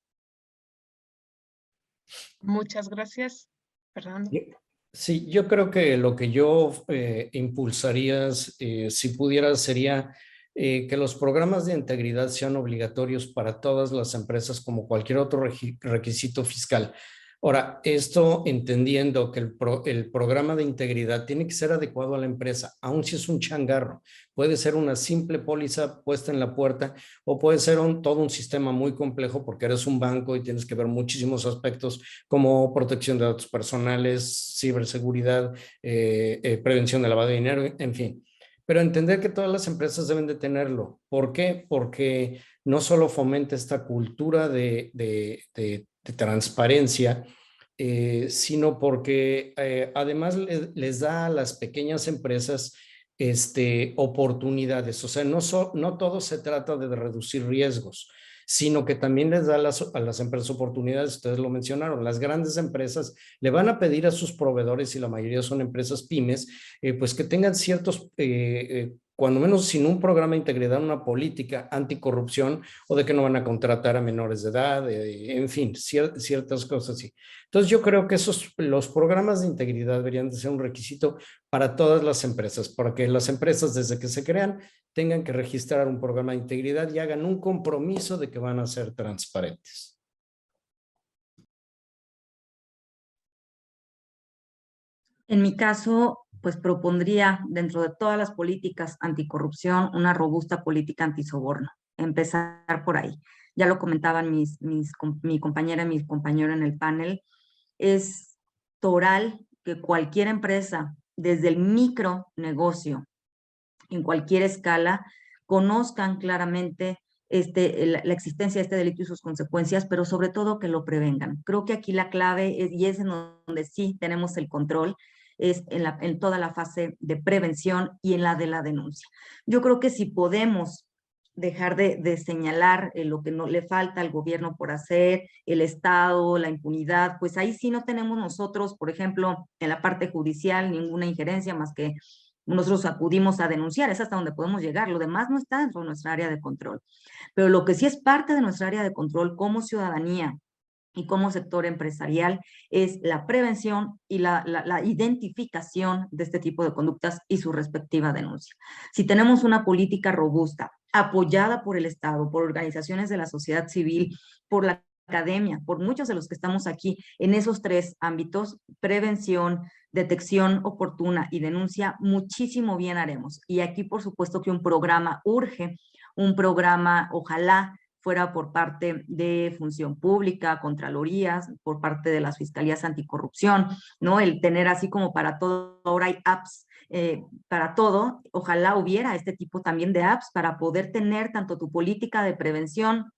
Muchas gracias, Fernando. Sí, yo creo que lo que yo impulsaría, si pudiera, sería que los programas de integridad sean obligatorios para todas las empresas como cualquier otro requisito fiscal. Ahora, esto entendiendo que el programa de integridad tiene que ser adecuado a la empresa, aun si es un changarro. Puede ser una simple póliza puesta en la puerta o puede ser todo un sistema muy complejo porque eres un banco y tienes que ver muchísimos aspectos como protección de datos personales, ciberseguridad, prevención de lavado de dinero, en fin. Pero entender que todas las empresas deben de tenerlo. ¿Por qué? Porque no solo fomenta esta cultura de transparencia, sino porque además les da a las pequeñas empresas oportunidades. O sea, no todo se trata de reducir riesgos, sino que también les da a las empresas oportunidades. Ustedes lo mencionaron, las grandes empresas le van a pedir a sus proveedores, y la mayoría son empresas pymes, pues que tengan ciertos, cuando menos sin un programa de integridad, una política anticorrupción, o de que no van a contratar a menores de edad, en fin, ciertas cosas así. Entonces yo creo que los programas de integridad deberían de ser un requisito para todas las empresas, para que las empresas desde que se crean tengan que registrar un programa de integridad y hagan un compromiso de que van a ser transparentes. En mi caso, pues propondría dentro de todas las políticas anticorrupción una robusta política antisoborno. Empezar por ahí. Ya lo comentaban mi compañera y mi compañero en el panel. Es toral que cualquier empresa, desde el micronegocio, en cualquier escala, conozcan claramente la existencia de este delito y sus consecuencias, pero sobre todo que lo prevengan. Creo que aquí la clave es, y es en donde sí tenemos el control, es en toda la fase de prevención y en la de la denuncia. Yo creo que si podemos dejar de señalar lo que no le falta al gobierno por hacer, el Estado, la impunidad, pues ahí sí no tenemos nosotros, por ejemplo, en la parte judicial, ninguna injerencia más que nosotros acudimos a denunciar, es hasta donde podemos llegar, lo demás no está dentro de nuestra área de control. Pero lo que sí es parte de nuestra área de control como ciudadanía y como sector empresarial es la prevención y la identificación de este tipo de conductas y su respectiva denuncia. Si tenemos una política robusta, apoyada por el Estado, por organizaciones de la sociedad civil, por la academia, por muchos de los que estamos aquí en esos tres ámbitos, prevención, detección oportuna y denuncia, muchísimo bien haremos. Y aquí, por supuesto, que un programa urge, un programa, ojalá, fuera por parte de Función Pública, Contralorías, por parte de las Fiscalías Anticorrupción, ¿no? El tener así como para todo, ahora hay apps para todo, ojalá hubiera este tipo también de apps para poder tener tanto tu política de prevención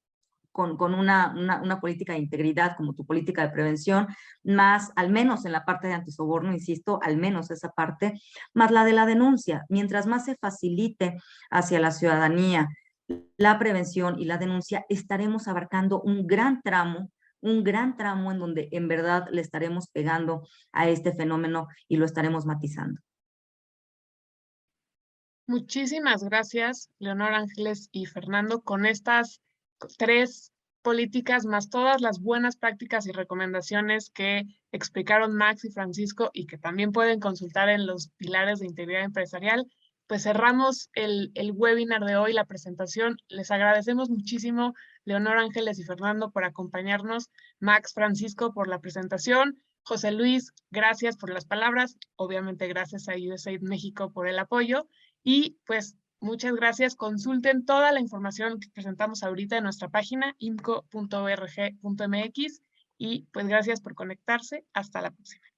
con una política de integridad como tu política de prevención, más al menos en la parte de antisoborno, insisto, al menos esa parte, más la de la denuncia. Mientras más se facilite hacia la ciudadanía la prevención y la denuncia, estaremos abarcando un gran tramo en donde en verdad le estaremos pegando a este fenómeno y lo estaremos matizando. Muchísimas gracias, Leonor, Ángeles y Fernando, con estas tres políticas más todas las buenas prácticas y recomendaciones que explicaron Max y Francisco y que también pueden consultar en los pilares de integridad empresarial. Pues cerramos el webinar de hoy, la presentación. Les agradecemos muchísimo, Leonor, Ángeles y Fernando, por acompañarnos, Max, Francisco, por la presentación, José Luis, gracias por las palabras, obviamente gracias a USAID México por el apoyo, y pues muchas gracias. Consulten toda la información que presentamos ahorita en nuestra página imco.org.mx y pues gracias por conectarse. Hasta la próxima.